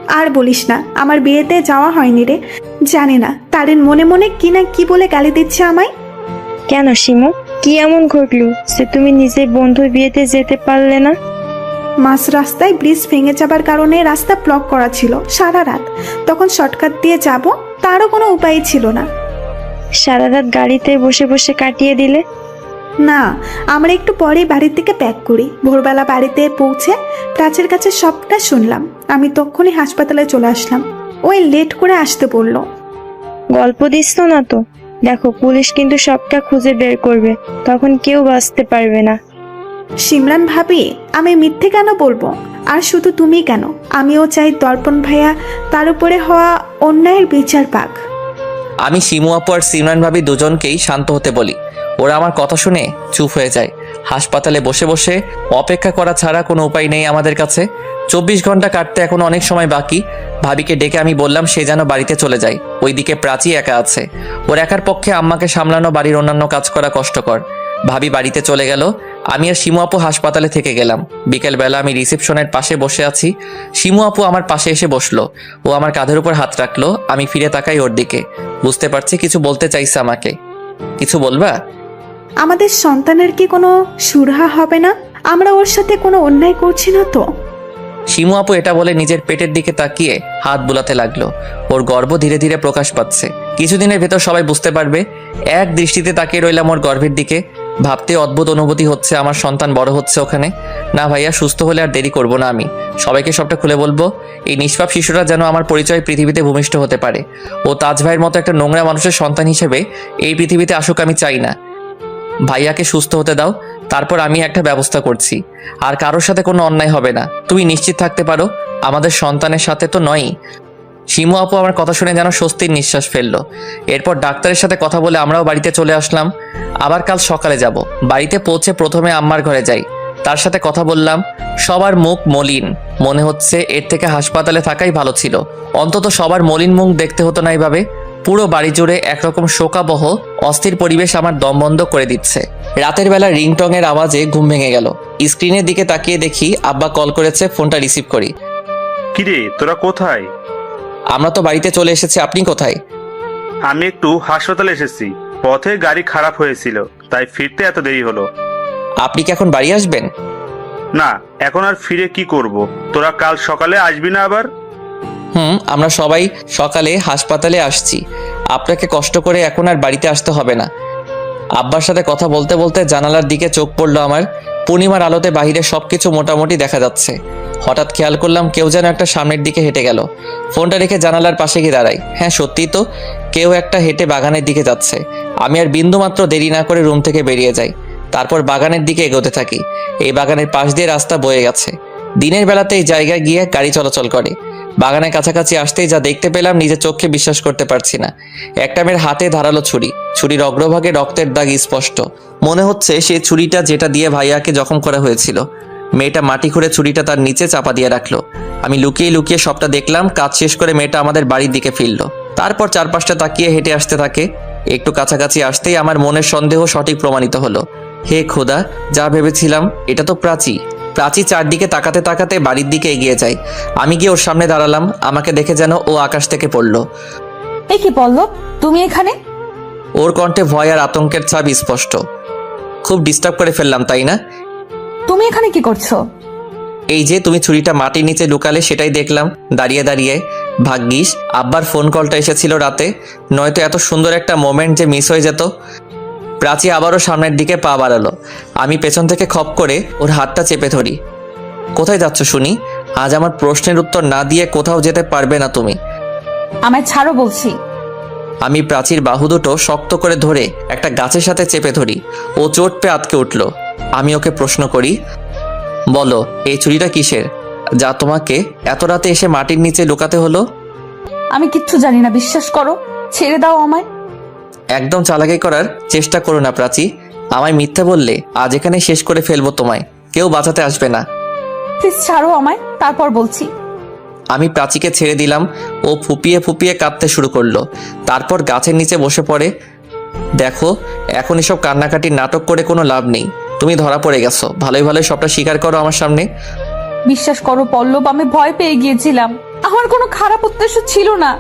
আর বলিস না, আমার বিয়েতে যাওয়া হয়নি রে। জানি না তারিন মনে মনে কি না কি বলে গালি দিচ্ছে আমায়। কেন শিমু, কি এমন ঘটলো যে তুমি নিজে বন্ধুর বিয়েতে যেতে পারলে না? মাঝ রাস্তায় ব্রিজ ভেঙে যাবার কারণে রাস্তা ব্লক করা ছিল সারা রাত। তখন শর্টকাট দিয়ে যাব, তারও কোনো উপায় ছিল না। সারা রাত গাড়িতে বসে বসে কাটিয়ে দিলে? না, আমরা একটু পরেই বাড়ির দিকে প্যাক করি। ভোরবেলা বাড়িতে পৌঁছে প্রাচীর কাছে সবটা শুনলাম। আমি তখনই হাসপাতালে চলে আসলাম। ওই লেট করে আসতে বললো। গল্প দিচ্ছ না তো? দেখো, পুলিশ কিন্তু সবটা খুঁজে বের করবে, তখন কেউ বাঁচতে পারবে না। সিমরান ভাবি, আমি মিথ্যে কেন বলবো? আর শুধু তুমি কেন, আমিও চাই দর্পণ ভাইয়া তার উপরে হওয়া অন্যায়ের বিচার পাক। আমি শিমু আপু আর সিমরান ভাবি দুজনকেই শান্ত হতে বলি। ওরা আমার কথা শুনে চুপ হয়ে যায়। হাসপাতালে বসে বসে অপেক্ষা করা ছাড়া কোনো উপায় নেই আমাদের কাছে। 24 ঘন্টা কাটতে এখন অনেক সময় বাকি। ভাবিকে ডেকে আমি বললাম সে যেন বাড়িতে চলে যায়। ওইদিকে প্রাচী একা আছে। ওর একার পক্ষে আম্মাকে সামলানো, বাড়ির অন্যান্য কাজ করা কষ্টকর। ভাবি বাড়িতে চলে গেল, আমি আর শিমু আপু হাসপাতালে থেকে গেলাম। বিকেলবেলা আমি রিসেপশনের পাশে বসে আছি। শিমু আপু আমার পাশে এসে বসলো। ও আমার কাঁধের উপর হাত রাখলো। আমি ফিরে তাকাই ওর দিকে। বুঝতে পারছি কিছু বলতে চাইছে আমাকে। কিছু বলবা? আমাদের সন্তানের কি কোনো সুরাহা হবে না? আমরা ওর সাথে কোনো অন্যায় করছি না তো? শিমু আপু এটা বলে নিজের পেটের দিকে তাকিয়ে হাত বুলাতে লাগলো। ওর গর্ভ ধীরে ধীরে প্রকাশ পাচ্ছে। কিছুদিনের ভেতর সবাই বুঝতে পারবে। এক দৃষ্টিতে তাকিয়ে রইলাম ওর গর্ভের দিকে। ভাবতে অদ্ভুত অনুভূতি হচ্ছে, আমার সন্তান বড় হচ্ছে ওখানে। না ভাইয়া, সুস্থ হলে আর দেরি করব না। আমি সবাইকে সবটা খুলে বলবো। এই নিষ্পাপ শিশুরা যেন আমার পরিচয় পৃথিবীতে ভূমিষ্ঠ হতে পারে। ও তাজ ভাইয়ের মতো একটা নোংরা মানুষের সন্তান হিসেবে এই পৃথিবীতে আসুক আমি চাই না। ভাইয়াকে সুস্থ হতে দাও, তারপর আমি একটা ব্যবস্থা করছি। আর কারোর সাথে কোনো অন্যায় হবে না, তুমি নিশ্চিত থাকতে পারো। আমাদের সন্তানের সাথে তো নয়ই। শিমু আপু আমার কথা শুনে যেন স্বস্তির নিঃশ্বাস ফেললো। এরপর ডাক্তারের সাথে কথা বলে আমরাও বাড়িতে চলে আসলাম। আবার কাল সকালে যাব। বাড়িতে পৌঁছে প্রথমে আম্মার ঘরে যাই। তার সাথে কথা বললাম। সবার মুখ মলিন। মনে হচ্ছে এর থেকে হাসপাতালে থাকাই ভালো ছিল। অন্তত সবার মলিন মুখ দেখতে হতো না এইভাবে। পুরো বাড়ি জুড়ে একরকম শোকাবহ অস্থির পরিবেশ আমার দম বন্ধ করে দিচ্ছে। রাতের বেলা রিংটং এর আওয়াজে ঘুম ভেঙে গেল। স্ক্রিনের দিকে তাকিয়ে দেখি আব্বা কল করেছে। ফোনটা রিসিভ করি। কিরে, তোরা কোথায়? আমরা তো বাড়িতে চলে এসেছি, আপনি কোথায়? আমি একটু হাসপাতালে এসেছি। পথে গাড়ি খারাপ হয়েছিল, তাই ফিরতে এত দেরি হলো। আপনি কি এখন বাড়ি আসবেন? না, এখন আর ফিরে কি করব? তোরা কাল সকালে আসবি না আবার? আমরা সবাই সকালে হাসপাতালে আসছি। আপনাকে কষ্ট করে এখন আর বাড়িতে আসতে হবে না। আব্বার সাথে কথা বলতে বলতে জানালার দিকে চোখ পড়লো আমার। পূর্ণিমার আলোতে বাহিরে সবকিছু মোটামুটি দেখা যাচ্ছে। হঠাৎ খেয়াল করলাম কেউ যেন একটা সামনের দিকে হেঁটে গেল। ফোনটা রেখে জানালার পাশে গিয়ে দাঁড়াই। হ্যাঁ, সত্যিই তো, কেউ একটা হেঁটে বাগানের দিকে যাচ্ছে। আমি আর বিন্দুমাত্র দেরি না করে রুম থেকে বেরিয়ে যাই। তারপর বাগানের দিকে এগোতে থাকি। এই বাগানের পাশ দিয়ে রাস্তা বয়ে গেছে। দিনের বেলাতে এই জায়গায় গিয়ে গাড়ি চলাচল করে। বাগানের কাছাকাছি আসতেই যা দেখতে পেলাম নিজের চোখে বিশ্বাস করতে পারছি না। একটা মেয়ের হাতে ধারালো ছুরি। ছুরির অগ্রভাগে রক্তের দাগ স্পষ্ট। মনে হচ্ছে সেই ছুরিটা যেটা দিয়ে ভাইয়াকে জখম করা হয়েছিল। মেয়েটা মাটি খুঁড়ে ছুরিটা তার নিচে চাপা দিয়ে রাখলো। আমি লুকিয়ে লুকিয়ে সবটা দেখলাম। কাজ শেষ করে মেয়েটা আমাদের বাড়ির দিকে ফিরল। তারপর চারপাশটা তাকিয়ে হেঁটে আসতে থাকে। একটু কাছাকাছি আসতেই আমার মনের সন্দেহ সঠিক প্রমাণিত হলো। হে খোদা, যা ভেবেছিলাম, এটা তো প্রাচী। প্রাচী চারদিকে তাকাতে তাকাতে বাড়ির দিকে এগিয়ে যায়। আমি গিয়ে ওর সামনে দাঁড়ালাম। আমাকে দেখে যেন ও আকাশ থেকে পড়লো। এ কি পল্লব, তুমি এখানে? ওর কণ্ঠে ভয় আর আতঙ্কের ছাপ স্পষ্ট। খুব ডিস্টার্ব করে ফেললাম, তাই না? তুমি এখানে কি করছো? এই যে তুমি ছুরিটা মাটির নিচে লুকালে, সেটাই দেখলাম দাঁড়িয়ে দাঁড়িয়ে। ভাগ্যিস আব্বার ফোন কলটা এসেছিল রাতে, নয়তো এত সুন্দর একটা মোমেন্ট যে মিস হয়ে যেত। প্রাচী আবারও সামনের দিকে পা বাড়ালো। আমি পেছন থেকে খপ করে ওর হাতটা চেপে ধরি। কোথায় যাচ্ছ শুনি? আজ আমার প্রশ্নের উত্তর না দিয়ে কোথাও যেতে পারবে না তুমি। আমায় ছাড়ো বলছি। আমি প্রাচীর বাহু দুটো শক্ত করে ধরে একটা গাছের সাথে চেপে ধরি। ও চোট পেয়ে আটকে উঠল। আমি ওকে প্রশ্ন করি, বলো এই ছুরিটা কিসের, যা তোমাকে এত রাতে এসে মাটির নিচে লুকাতে হলো? আমি কিচ্ছু জানি না, বিশ্বাস করো। ছেড়ে দাও আমায়। একদম চালাকি করার চেষ্টা করো না প্রাচী। আমায় মিথ্যা বললে আজ এখানে শেষ করে ফেলবো তোমায়। কেউ বাঁচাতে আসবে না। প্লিজ ছাড়ো আমায়, তারপর বলছি। আমি প্রাচীকে ছেড়ে দিলাম। ও ফুপিয়ে ফুপিয়ে কাঁদতে শুরু করলো। তারপর গাছের নিচে বসে পড়ে। দেখো, এখন এসব কান্নাকাটির নাটক করে কোনো লাভ নেই। তুমি ধরা পড়ে গেছো, ভালোই ভালোই সবটা স্বীকার করো আমার সামনে। বিশ্বাস করো পল্লব, আমি ভয় পেয়ে গিয়েছিলাম। আমার কোনো খারাপ উদ্দেশ্য ছিল না।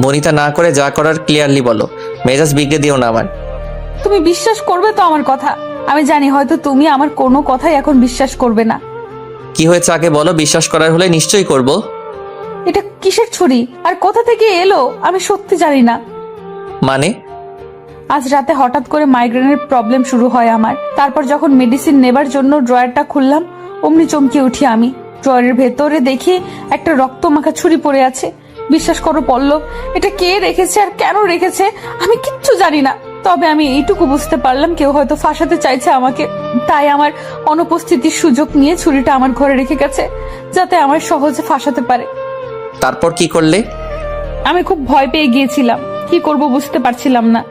বনিতা না করে যা করার ক্লিয়ারলি বলো, মেজাজ বিগড়ে দিও না আমার। তুমি বিশ্বাস করবে তো আমার কথা? আমি জানি হয়তো তুমি আমার কোনো কথাই এখন বিশ্বাস করবে না। কি হয়েছে আগে বলো, বিশ্বাস করার হলে নিশ্চয়ই করব। এটা কিসের ছুরি আর কোথা থেকে এলো আমি সত্যি জানি না। মানে? আজ রাতে হঠাৎ করে মাইগ্রেনের প্রবলেম শুরু হয় আমার। তারপর যখন মেডিসিন নেবার জন্য ড্রয়ারটা খুললাম, অমনি চমকে উঠি আমি। ড্রয়ারের ভেতরে দেখি একটা রক্তমাখা ছুরি পড়ে আছে। বিশ্বাস করো পল্লব, এটা কে রেখেছে আর কেন রেখেছে আমি কিচ্ছু জানি না। তবে আমি এইটুকু বুঝতে পারলাম কেউ হয়তো ফাঁসাতে চাইছে আমাকে, তাই আমার অনুপস্থিতির সুযোগ নিয়ে ছুরিটা আমার ঘরে রেখে গেছে, যাতে আমার সহজে ফাঁসাতে পারে। তারপর কি করলে? আমি খুব ভয় পেয়ে গিয়েছিলাম, কি করব বুঝতে পারছিলাম না।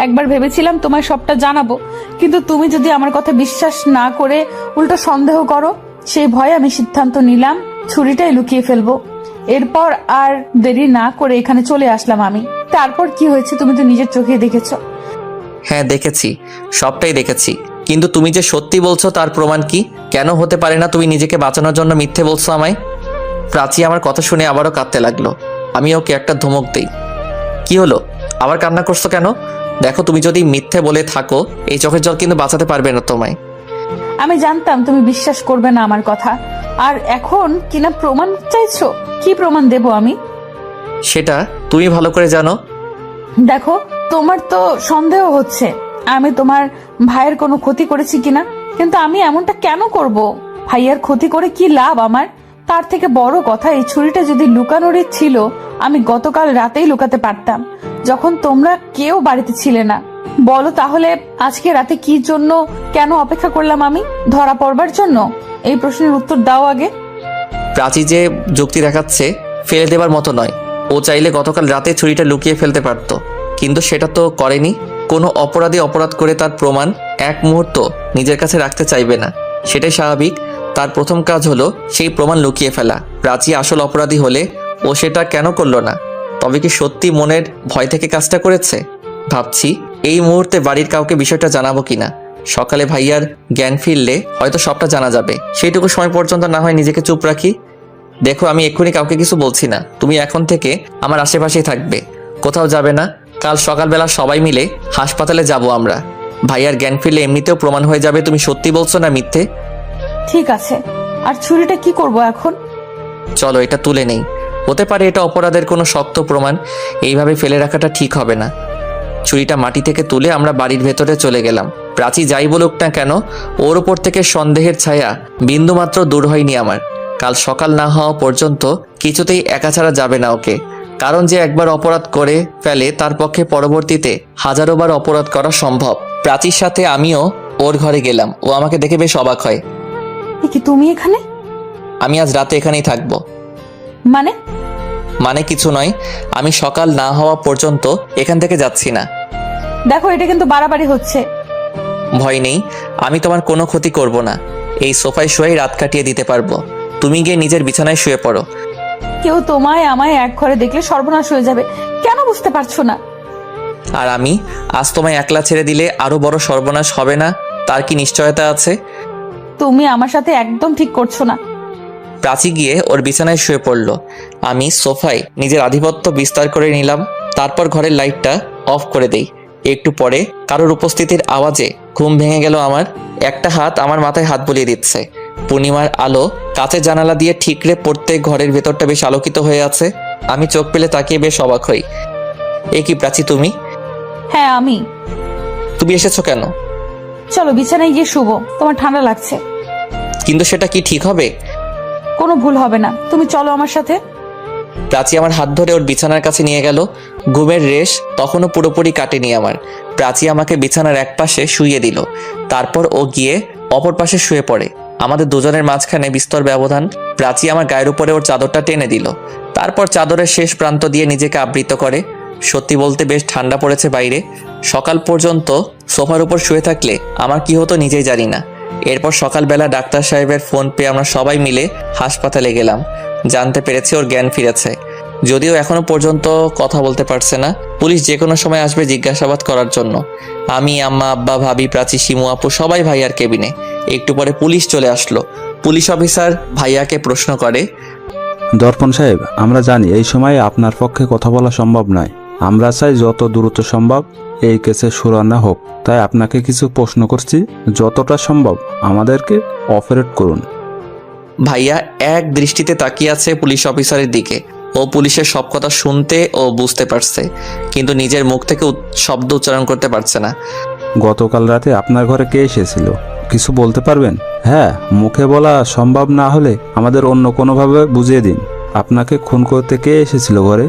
একবার ভেবেছিলাম তোমায় সবটা জানাবো, কিন্তু তুমি যদি আমার কথা বিশ্বাস না করে উল্টো সন্দেহ করো, সেই ভয়ে আমি সিদ্ধান্ত নিলাম ছুরিটাই লুকিয়ে ফেলবো। এরপর আর দেরি না করে এখানে চলে আসলাম আমি। তারপর কি হয়েছে তুমি তো নিজের চোখে দেখেছো। হ্যাঁ দেখেছি, সবটাই দেখেছি। কিন্তু তুমি যে সত্যি বলছো তার প্রমাণ কি? কেন হতে পারে না তুমি নিজেকে বাঁচানোর জন্য মিথ্যে বলছো আমায়? প্রাচী আমার কথা শুনে আবারও কাঁদতে লাগলো। আমি ওকে একটা ধমক দেই। কি হলো, আবার কান্না করছো কেন? দেখো, তুমি যদি মিথ্যে বলে থাকো এই চোখের জল কিন্তু বাঁচাতে পারবে না তোমায়। আমি জানতাম তুমি বিশ্বাস করবে না আমার কথা, আর এখন কিনা প্রমাণ চাইছো। কি প্রমাণ দেব আমি? সেটা তুমি ভালো করে জানো। দেখো, তোমার তো সন্দেহ হচ্ছে আমি তোমার ভাইয়ের কোনো ক্ষতি করেছি কিনা, কিন্তু আমি এমনটা কেন করব? ভাইয়ের ক্ষতি করে কি লাভ আমার? তার থেকে বড় কথা, এই ছুরিটা যদি লুকানোরই ছিল আমি গতকাল রাতেই লুকাতে পারতাম, যখন তোমরা কেউ বাড়িতে ছিলে না। বলো তাহলে আজকে রাতে কি জন্য, কেন অপেক্ষা করলাম আমি? ধরা পড়বার জন্য? এই প্রশ্নের উত্তর দাও আগে। প্রাচী যে যুক্তি দেখাচ্ছে ফেলে দেবার মতো নয়। ও চাইলে গতকাল রাতে ছুরিটা লুকিয়ে ফেলতে পারতো, কিন্তু সেটা তো করেনি। কোনো অপরাধী অপরাধ করে তার প্রমাণ এক মুহূর্ত নিজের কাছে রাখতে চাইবে না, সেটাই স্বাভাবিক। তার প্রথম কাজ হলো সেই প্রমাণ লুকিয়ে ফেলা। প্রাচী আসল অপরাধী হলে ও সেটা কেন করলো না? তবে কি সত্যি মনের ভয় থেকে কাজটা করেছে? ভাবছি এই মুহূর্তে বাড়ির কাউকে বিষয়টা জানাবো কিনা। সকালে ভাইয়ার জ্ঞান ফিরলে হয়তো সবটা জানা যাবে। সেইটুকু সময় পর্যন্ত না হয় নিজেকে চুপ রাখি। দেখো, আমি এক্ষুনি কাউকে কিছু বলছি না। তুমি এখন থেকে আমার আশেপাশেই থাকবে, কোথাও যাবে না। কাল সকালবেলা সবাই মিলে হাসপাতালে যাব আমরা। ভাইয়ার জ্ঞান ফিরলে এমনিতেও প্রমাণ হয়ে যাবে তুমি সত্যি বলছো না মিথ্যে। ঠিক আছে, আর ছুরিটা কি করব এখন? চলো এটা তুলে নেই। হতে পারে এটা অপরাধের কোনো শক্ত প্রমাণ, এইভাবে ফেলে রাখাটা ঠিক হবে না। ছুরিটা মাটি থেকে তুলে আমরা বাড়ির ভেতরে চলে গেলাম। প্রাচী যাই বলুক না কেন, ওর উপর থেকে সন্দেহের ছায়া বিন্দুমাত্র দূর হয়নি আমার। কাল সকাল না হওয়া পর্যন্ত কিছুতেই একা ছাড়া যাবে না ওকে। কারণ যে একবার অপরাধ করে ফেলে তার পক্ষে পরবর্তীতে হাজারো বার অপরাধ করা সম্ভব। প্রাচীর সাথে আমিও ওর ঘরে গেলাম। ও আমাকে দেখে বেশ অবাক হয়। কি তুমি এখানে? আমি আজ রাতে এখানেই থাকবো। মানে কিছু নয়, আমি সকাল না হওয়া পর্যন্ত এখান থেকে যাচ্ছি না। দেখো, এটা কিন্তু বাড়াবাড়ি হচ্ছে। ভয় নেই, আমি তোমার কোনো ক্ষতি করব না। এই সোফায় শুয়েই রাত কাটিয়ে দিতে পারবো। তুমি গিয়ে নিজের বিছানায় শুয়ে পড়ো। কেউ তোমায় আমায় এক ঘরে দেখলে সর্বনাশ হয়ে যাবে, কেন বুঝতে পারছো না? আর আমি আজ তোমায় একলা ছেড়ে দিলে আরো বড় সর্বনাশ হবে না, তার কি নিশ্চয়তা আছে? তুমি আমার সাথে একদম ঠিক করছো না। প্রাচী গিয়ে ওর বিছানায় শুয়ে পড়ল। আমি সোফায় নিজের আধিপত্য বিস্তার করে নিলাম। তারপর ঘরের লাইটটা অফ করে দেই। একটু পরে কারোর উপস্থিতির আওয়াজে ঘুম ভেঙে গেল আমার। একটা হাত আমার মাথায় হাত বুলিয়ে দিচ্ছে। পূর্ণিমার আলো কাঁচের জানালা দিয়ে ঠিকরে পড়তে ঘরের ভেতরটা বেশ আলোকিত হয়ে আছে। আমি চোখ পেলে তাকিয়ে বেশ অবাক হই। এ কি প্রাচী, তুমি? হ্যাঁ আমি। তুমি এসেছো কেন? চলো বিছানায় গিয়ে শুবো, তোমার ঠান্ডা লাগছে। কিন্তু সেটা কি ঠিক হবে? কোনো ভুল হবে না, তুমি চলো আমার সাথে। প্রাচী আমার হাত ধরে ওর বিছানার কাছে নিয়ে গেল। ঘুমের রেশ তখনও পুরোপুরি কাটেনি আমার। প্রাচী আমাকে বিছানার এক পাশে শুইয়ে দিল। তারপর ও গিয়ে অপর পাশে শুয়ে পড়ে। আমাদের দুজনের মাঝখানে বিস্তর ব্যবধান। প্রাচী আমার গায়ের উপরে ওর চাদরটা টেনে দিল। তারপর চাদরের শেষ প্রান্ত দিয়ে নিজেকে আবৃত করে। সত্যি বলতে বেশ ঠান্ডা পড়েছে বাইরে। সকাল পর্যন্ত সোফার উপর শুয়ে থাকলে আমার কি হতো নিজেই জানি না। এরপর সকালবেলা ডাক্তার সাহেবের ফোন পেয়ে আমরা সবাই মিলে হাসপাতালে গেলাম। জানতে পেরেছি ওর জ্ঞান ফিরেছে, যদিও এখনো পর্যন্ত কথা বলতে পারছে না। পুলিশ যে কোনো সময় আসবে জিজ্ঞাসাবাদ করার জন্য। আমি, আম্মা, আব্বা, ভাবি, প্রাচী, শিমু আপু সবাই ভাইয়ার কেবিনে। একটু পরে পুলিশ চলে আসলো। পুলিশ অফিসার ভাইয়াকে প্রশ্ন করে, দর্পণ সাহেব, আমরা জানি এই সময়ে আপনার পক্ষে কথা বলা সম্ভব নয়। আমরা চাই যত দ্রুত সম্ভব এই কেসের শুনানি হোক। তাই আপনাকে কিছু প্রশ্ন করছি, যতটা সম্ভব আমাদেরকে অপারেট করুন। ভাইয়া এক দৃষ্টিতে তাকিয়ে আছে পুলিশ অফিসারের দিকে। ও পুলিশের সব কথা শুনতে ও বুঝতে পারছে, কিন্তু নিজের মুখ থেকে শব্দ উচ্চারণ করতে পারছে না। গতকাল রাতে আপনার ঘরে কে এসেছিল, কিছু বলতে পারবেন? হ্যাঁ, মুখে বলা সম্ভব না হলে আমাদের অন্য কোনোভাবে বুঝিয়ে দিন। আপনাকে খুন করতে কে এসেছিল ঘরে?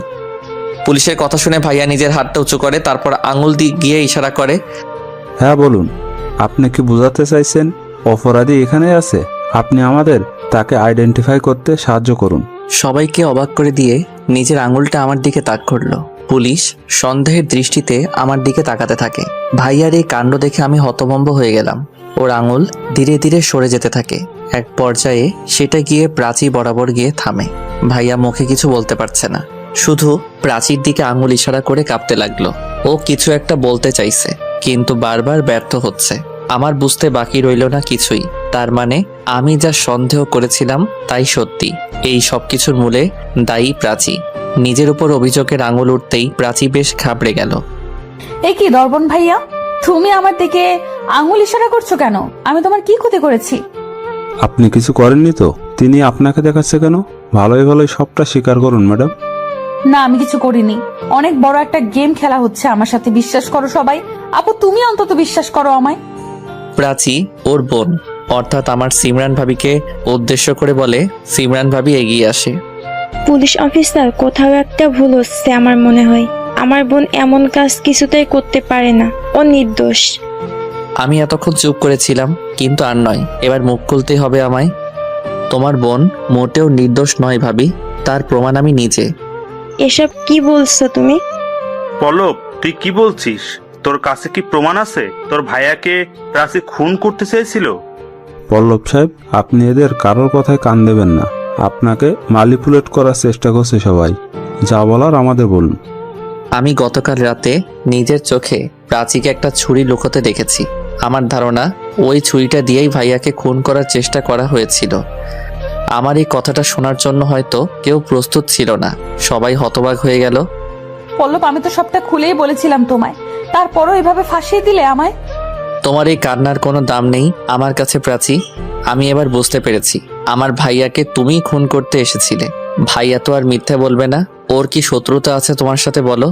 পুলিশের কথা শুনে ভাইয়া নিজের হাতটা উঁচু করে, তারপর আঙুল দিয়ে ইশারা করে। হ্যাঁ বলুন, আপনি কি বোঝাতে চাইছেন অপরাধী এখানে আছে? আপনি আমাদের তাকে আইডেন্টিফাই করতে সাহায্য করুন। সবাইকে অবাক করে দিয়ে নিজের আঙুলটা আমার দিকে তাক করলো। পুলিশ সন্দেহের দৃষ্টিতে আমার দিকে তাকাতে থাকে। ভাইয়ার এই কাণ্ড দেখে আমি হতভম্ব হয়ে গেলাম। ওর আঙুল ধীরে ধীরে সরে যেতে থাকে। এক পর্যায়ে সেটা গিয়ে প্রাচী বরাবর গিয়ে থামে। ভাইয়া মুখে কিছু বলতে পারছে না, শুধু প্রাচীর দিকে আঙুল ইশারা করে কাঁপতে লাগলো। ও কিছু একটা বলতে চাইছে, কিন্তু বারবার ব্যর্থ হচ্ছে। আমার বুঝতে বাকি রইল না কিছুই। তার মানে আমি যা সন্দেহ করেছিলাম তাই সত্যি। এই সব কিছুর মূলে দায়ী প্রাচী। নিজের উপর অভিযোগের আঙুল উঠতেই প্রাচী বেশ ঘাবড়ে গেল। এ কি দর্পণ ভাইয়া, তুমি আমার দিকে আঙুল ইশারা করছো কেন? আমি তোমার কি ক্ষতি করেছি? আপনি কিছু করেননি তো? তিনি আপনাকে দেখাচ্ছে কেন? ভালোই ভালোই সবটা স্বীকার করুন ম্যাডাম। না, আমি কিছু করিনি। অনেক বড় একটা গেম খেলা হচ্ছে আমার সাথে, বিশ্বাস করো সবাই। আপু তুমি অন্তত বিশ্বাস করো আমায়। প্রাচী ওর বোন অর্থাৎ আমার সিমরান ভাবিকে উদ্দেশ্য করে বলে। সিমরান ভাবি এগিয়ে আসে। পুলিশ অফিসার, কোথাও একটা ভুল হচ্ছে আমার মনে হয়। আমার বোন এমন কাজ কিছুতেই করতে পারে না, ও নির্দোষ। আমি এতক্ষণ চুপ করেছিলাম, কিন্তু আর নয়, এবার মুখ খুলতেই হবে আমায়। তোমার বোন মোটেও নির্দোষ নয় ভাবি, তার প্রমাণ আমি নিজে। এসব কি বলছো তুমি? পল্লব, তুই কি বলছিস? তোর কাছে কি প্রমাণ আছে তোর ভাইয়াকে প্রাচী খুন করতে চেয়েছিল? পল্লব সাহেব, আপনি এদের কারোর কথায় কান দেবেন না। আপনাকে ম্যানিপুলেট করার চেষ্টা করছে সবাই। যা বলার আমাদের বলুন। আমি গতকাল রাতে নিজের চোখে প্রাচীকে একটা ছুরি লুকোতে দেখেছি। আমার ধারণা ওই ছুরিটা দিয়েই ভাইয়াকে খুন করার চেষ্টা করা হয়েছিল। আমার এই কথাটা শোনার জন্য হয়তো কেউ প্রস্তুত ছিল না। সবাই হতবাক হয়ে গেল। পল্লব, আমি তো সবটা খুলেই বলেছিলাম তোমায়, তারপরও এভাবে ফাঁসিয়ে দিলে আমায়। তোমার এই কান্নার কোনো দাম নেই আমার কাছে প্রাচী। আমি এবার বুঝতে পেরেছি আমার ভাইয়াকে তুমিই খুন করতে এসেছিলে। ভাইয়া তো আর মিথ্যা বলবে না। ওর কি শত্রুতা আছে তোমার সাথে বলো?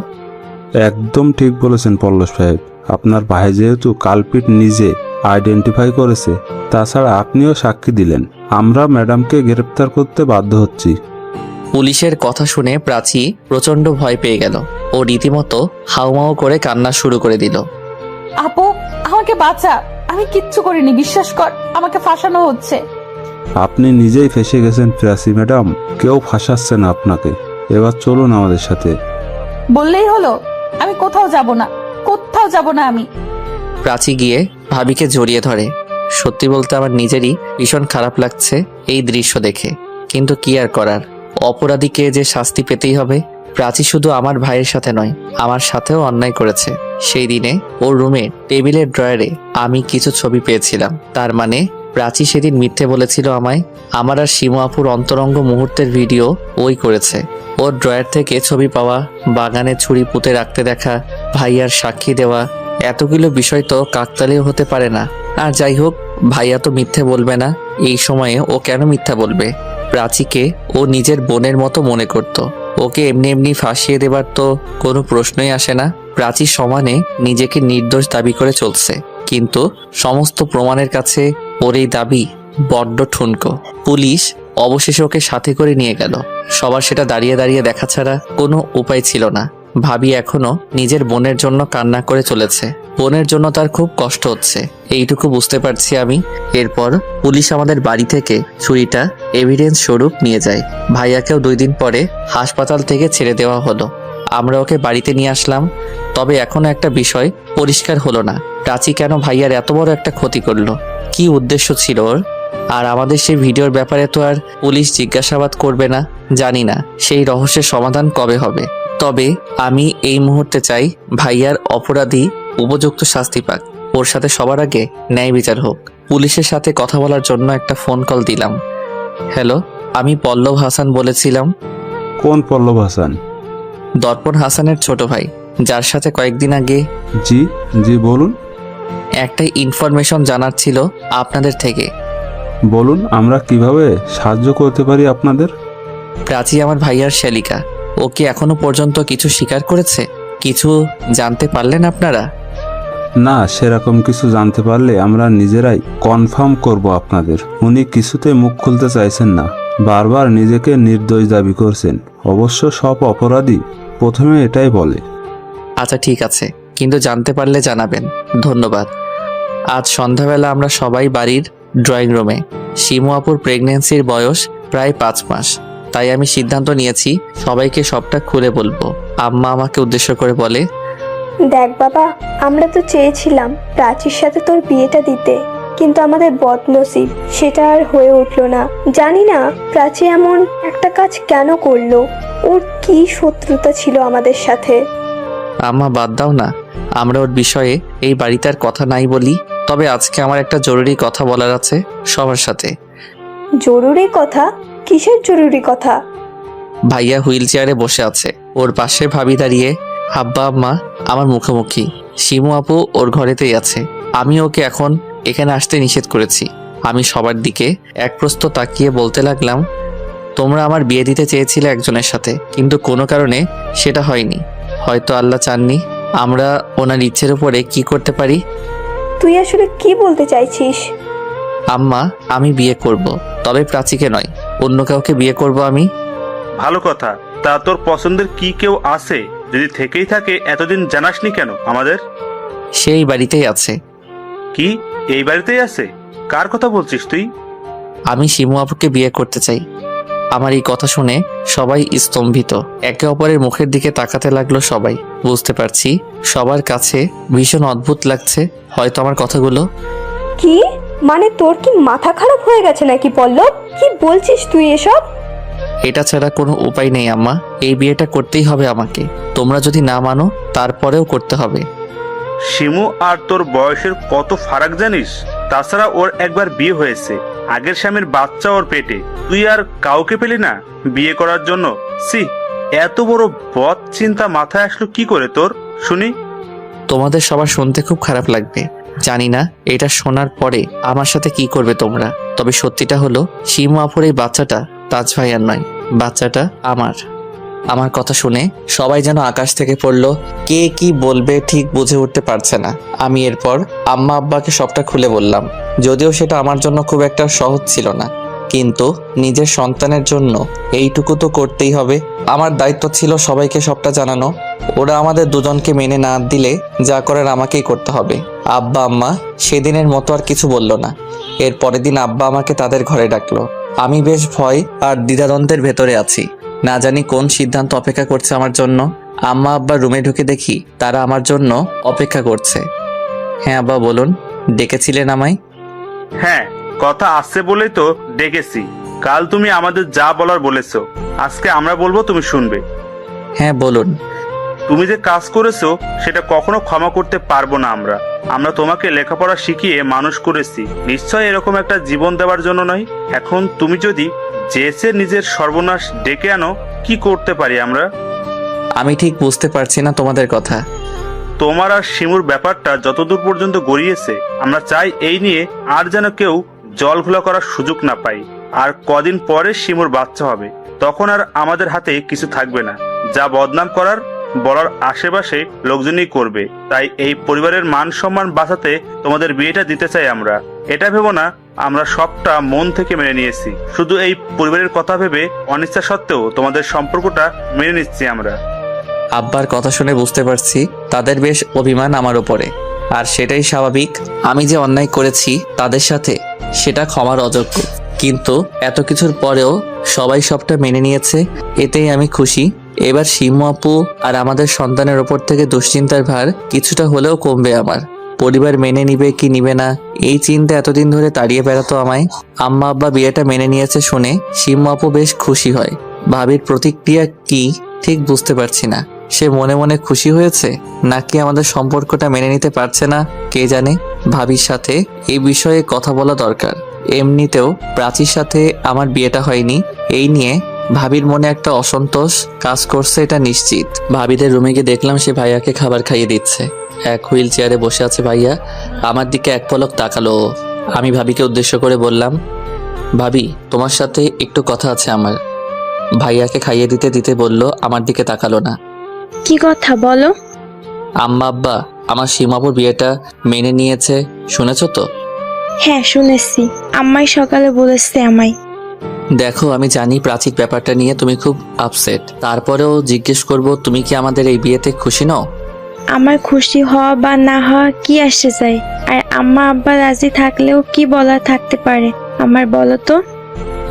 একদম ঠিক বলেছেন পল্লব সাহেব। আপনার ভাই যেহেতু কালপিট নিজে আইডেন্টিফাই করেছে, তাছাড়া আপনিও সাক্ষী দিলেন, আমরা ম্যাডামকে গ্রেপ্তার করতে বাধ্য হচ্ছি। পুলিশের কথা শুনে প্রাচী প্রচন্ড ভয় পেয়ে গেল। ও রীতিমতো হাউমাউ করে কান্না শুরু করে দিল। আপু আমাকে বাঁচা, আমি কিচ্ছু করিনি, বিশ্বাস কর। আমাকে ফাঁসানো হচ্ছে। আপনি নিজেই ফেসে গেছেন প্রাচী ম্যাডাম, কেউ ফাঁসাচ্ছে না আপনাকে। এবার চলুন আমাদের সাথে। বললেই হলো? আমি কোথাও যাব না, কোথাও যাব না আমি। প্রাচী গিয়ে ভাবিকে জড়িয়ে ধরে। সত্যি বলতে আমার নিজেরই ভীষণ খারাপ লাগছে এই দৃশ্য দেখে, কিন্তু কি আর করার, অপরাধীকে যে শাস্তি পেতেই হবে। প্রাচী শুধু আমার ভাইয়ের সাথে নয়, আমার সাথেও অন্যায় করেছে। সেই দিনে ওর রুমে টেবিলের ড্রয়ারে আমি কিছু ছবি পেয়েছিলাম। তার মানে প্রাচী সেদিন মিথ্যে বলেছিল আমায়। আমার আর শিমু আপুর অন্তরঙ্গ মুহূর্তের ভিডিও ওই করেছে। ওর ড্রয়ার থেকে ছবি পাওয়া, বাগানে ছুরি পুঁতে রাখতে দেখা, ভাইয়ার সাক্ষী দেওয়া, এতগুলো বিষয় তো কাকতালীয় হতে পারে না। আর যাই হোক, ভাইয়া তো মিথ্যে বলবে না। এই সময়ে ও কেন মিথ্যা বলবে? প্রাচীকে ও নিজের বোনের মতো মনে করত। ওকে এমনি এমনি ফাঁসিয়ে দেবার তো কোনো প্রশ্নই আসে না। প্রাচী সমানে নিজেকে নির্দোষ দাবি করে চলছে, কিন্তু সমস্ত প্রমাণের কাছে ওর এই দাবি বড্ড ঠুনকো। পুলিশ অবশেষে ওকে সাথে করে নিয়ে গেল। সবার সেটা দাঁড়িয়ে দাঁড়িয়ে দেখা ছাড়া কোনো উপায় ছিল না। ভাবি এখনো নিজের বোনের জন্য কান্না করে চলেছে। বোনের জন্য তার খুব কষ্ট হচ্ছে, এইটুকু বুঝতে পারছি আমি। এরপর পুলিশ আমাদের বাড়ি থেকে ছুরিটা এভিডেন্স স্বরূপ নিয়ে যায়। ভাইয়াকেও 2 দিন পরে হাসপাতাল থেকে ছেড়ে দেওয়া হলো। আমরা ওকে বাড়িতে নিয়ে আসলাম। তবে এখনো একটা বিষয় পরিষ্কার হলো না, প্রাচী কেন ভাইয়ার এত বড় একটা ক্ষতি করলো? কি উদ্দেশ্য ছিল ওর? আর আমাদের সেই ভিডিওর ব্যাপারে তো আর পুলিশ জিজ্ঞাসাবাদ করবে না, জানি না সেই রহস্যের সমাধান কবে হবে। তবে আমি এই মুহূর্তে চাই ভাইয়ার অপরাধী উপযুক্ত শাস্তি পাক, ওর সাথে সবার আগে ন্যায় বিচার হোক। পুলিশের সাথে কথা বলার জন্য একটা ফোন কল দিলাম। হ্যালো, আমি পল্লব হাসান বলেছিলাম। কোন পল্লব হাসান? দর্পণ হাসানের ছোট ভাই, যার সাথে কয়েকদিন আগে জি জি বলুন। একটা ইনফরমেশন জানার ছিল আপনাদের থেকে। বলুন, আমরা কিভাবে সাহায্য করতে পারি আপনাদের? প্রাচী আমার ভাইয়ার শ্যালিকা, ও কি এখনো পর্যন্ত কিছু স্বীকার করেছে? কিছু জানতে পারলেন আপনারা? না, সেরকম কিছু জানতে পারলে আমরা নিজেরাই কনফার্ম করব আপনাদের। উনি কিছুতে মুখ খুলতে চাইছেন না, বারবার নিজেকে নির্দোষ দাবি করছেন। অবশ্য সব অপরাধী প্রথমে এটাই বলে। আচ্ছা ঠিক আছে, কিন্তু জানতে পারলে জানাবেন। ধন্যবাদ। আজ সন্ধ্যাবেলা আমরা সবাই বাড়ির ড্রয়িং রুমে। শিমু আপুর প্রেগন্যান্সির বয়স প্রায় 5 মাস, তাই আমি সিদ্ধান্ত নিয়েছি সবাইকে সবটা খুলে বলবো। আম্মা আমাকে উদ্দেশ্য করে বলে, দেখ বাবা, আমরা তো চেয়েছিলাম প্রাচীর সাথে তোর বিয়েটা দিতে, কিন্তু আমাদের বদনসিব সেটা আর হয়ে উঠলো না। জানি না প্রাচী এমন একটা কাজ কেন করলো, ওর কি শত্রুতা ছিল আমাদের সাথে। আম্মা বাদ দাও না, আমরা ওর বিষয়ে এই বাড়িতে আর কথা নাই বলি। তবে আজকে আমার একটা জরুরি কথা বলার আছে সবার সাথে। জরুরি কথা? কিসের জরুরি কথা? ভাইয়া হুইল চেয়ারে বসে আছে, ওর পাশে ভাবি দাঁড়িয়ে, আব্বা আম্মা আমার মুখোমুখি। শিমু আপু ওর ঘরেতেই আছে। আমি ওকে এখন এখানে আসতে নিষেধ করেছি। আমি সবার দিকে এক প্রস্ত তাকিয়ে বলতে লাগলাম, তোমরা আমার বিয়ে দিতে চেয়েছিলে একজনের সাথে, কিন্তু কোনো কারণে সেটা হয়নি। হয়তো আল্লাহ চাননি। আমরা ওনার ইচ্ছের উপরে কি করতে পারি? তুই আসলে কি বলতে চাইছিস? আম্মা, আমি বিয়ে করব, তবে প্রাচীকে নয়, অন্য কাউকে বিয়ে করব আমি। ভালো কথা। তা তোর পছন্দের কি কেউ আছে? যদি থেকেই থাকে এতদিন জানাসনি কেন আমাদের? সেই বাড়িতেই আছে। কি এই বাড়িতেই আছে? কার কথা বলছিস তুই? আমি শিমু আপুকে বিয়ে করতে চাই। আমার এই কথা শুনে সবাই স্তম্ভিত, একে অপরের মুখের দিকে তাকাতে লাগলো সবাই। বুঝতে পারছি সবার কাছে ভীষণ অদ্ভুত লাগছে হয়তো আমার কথাগুলো। কি মানে, তোর কি মাথা খারাপ হয়ে গেছে নাকি পল্লব? কি বলছিস তুই এসব? এটা ছাড়া কোনো উপায় নেই আম্মা, এই বিয়েটা করতেই হবে আমাকে। তোমরা যদি না মানো তারপরেও করতে হবে। শিমু আর তোর বয়সের কত ফারাক জানিস? তাছাড়া ওর একবার বিয়ে হয়েছে, আগের স্বামীর বাচ্চা ওর পেটে। তুই আর কাউকে পেলি না বিয়ে করার জন্য? সি, এত বড় বদ চিন্তা মাথায় আসলো কি করে তোর শুনি? তোমাদের সবার শুনতে খুব খারাপ লাগবে, জানি না এটা শোনার পরে আমার সাথে কি করবে তোমরা। তবে সত্যিটা হলো শিমু আপুর এই বাচ্চাটা তাজ ভাইয়ার নয়, বাচ্চাটা আমার। আমার কথা শুনে সবাই যেন আকাশ থেকে পড়লো। কে কি বলবে ঠিক বুঝে উঠতে পারছে না। আমি এরপর আম্মা আব্বাকে সবটা খুলে বললাম, যদিও সেটা আমার জন্য খুব একটা সহজ ছিল না, কিন্তু নিজের সন্তানের জন্য এইটুকু তো করতেই হবে। আমার দায়িত্ব ছিল সবাইকে সবটা জানানো। ওরা আমাদের দুজনকে মেনে না দিলে যা করার আমাকেই করতে হবে। আব্বা আম্মা সেদিনের মতো আর কিছু বলল না। এর পরের দিন আব্বা আমাকে তাদের ঘরে ডাকলো। আমি বেশ ভয় আর দ্বিধাদ্বন্দ্বের ভেতরে আছি, না জানি কোন সিদ্ধান্ত অপেক্ষা করছে আমার জন্য। আম্মা আব্বা রুমে ঢুকে দেখি তারা আমার জন্য অপেক্ষা করছে। হ্যাঁ আব্বা বলুন, ডেকেছিলেন আমায়? হ্যাঁ, কথা আসছে বলেই তো ডেকেছি। কাল তুমি আমাদের যা বলার বলেছো, আজকে আমরা বলবো, তুমি শুনবে। হ্যাঁ বলুন। তুমি যে কাজ করেছো সেটা কখনো ক্ষমা করতে পারবো না আমরা। আমরা তোমাকে লেখাপড়া শিখিয়ে মানুষ করেছি, নিশ্চয় এরকম একটা জীবন দেওয়ার জন্য নয়। এখন তুমি যদি জেসে নিজের সর্বনাশ ডেকে আনো, কি করতে পারি আমরা? আমি ঠিক বুঝতে পারছি না তোমাদের কথা। তোমার আর শিমুর ব্যাপারটা যতদূর পর্যন্ত গড়িয়েছে, আমরা চাই এই নিয়ে আর যেন কেউ জল ঘোলা করার সুযোগ না পাই। আর কদিন পরে শিমুর বাচ্চা হবে, তখন আর আমাদের হাতে কিছু থাকবে না। যা বদনাম করার বলার আশেপাশে লোকজনই করবে। তাই এই পরিবারের মান সম্মান বাঁচাতে তোমাদের বিয়েটা দিতে চাই আমরা। এটা ভেবো না আমরা সবটা মন থেকে মেনে নিয়েছি, শুধু এই পরিবারের কথা ভেবে অনিচ্ছা সত্ত্বেও তোমাদের সম্পর্কটা মেনে নিচ্ছি আমরা। আব্বার কথা শুনে বুঝতে পারছি তাদের বেশ অভিমান আমার উপরে, আর সেটাই স্বাভাবিক। আমি যে অন্যায় করেছি তাদের সাথে সেটা ক্ষমার অযোগ্য, কিন্তু এত কিছুর পরেও সবাই সবটা মেনে নিয়েছে, এতেই আমি খুশি। এবার শিমু আপু আর আমাদের সন্তানের ওপর থেকে দুশ্চিন্তার ভার কিছুটা হলেও কমবে আমার। পরিবার মেনে নিবে কি নিবে না এই চিন্তা এতদিন ধরে তাড়িয়ে বেড়াতো আমায়। আম্মা আব্বা বিয়েটা মেনে নিয়েছে শুনে শিমু আপু বেশ খুশি হয়। ভাবির প্রতিক্রিয়া কি ঠিক বুঝতে পারছি না। সে মনে মনে খুশি হয়েছে নাকি আমাদের সম্পর্কটা মেনে নিতে পারছে না কে জানে। ভাবির সাথে এই বিষয়ে কথা বলা দরকার। এমনিতেও প্রাচীর সাথে আমার বিয়েটা হয়নি, এই নিয়ে ভাবির মনে একটা অসন্তোষ কাজ করছে এটা নিশ্চিত। ভাবিদের রুমে গিয়ে দেখলাম সে ভাইয়াকে খাবার খাইয়ে দিচ্ছে। এক হুইল চেয়ারে বসে আছে ভাইয়া। আমার দিকে এক পলক তাকালো। আমি ভাবিকে উদ্দেশ্য করে বললাম, ভাবি তোমার সাথে একটু কথা আছে আমার। ভাইয়াকে খাইয়ে দিতে দিতে বলল, আমার দিকে তাকালো না। কি কথা বলো? আম্মা আব্বা আমার সীমাপুর বিয়েটা মেনে নিয়েছে, শুনেছ তো? হ্যাঁ শুনেছি, আম্মাই সকালে বলেছে আমায়। দেখো আমি জানি প্রাচীর ব্যাপারটা নিয়ে তুমি খুব আপসেট, তারপরেও জিজ্ঞেস করব তুমি কি আমাদের এই বিয়েতে খুশি নও? আমার খুশি হওয়া বা না হওয়া কি আসে যায়? আর আম্মা আব্বা রাজি থাকলেও কি বলার থাকতে পারে আমার, বলো তো?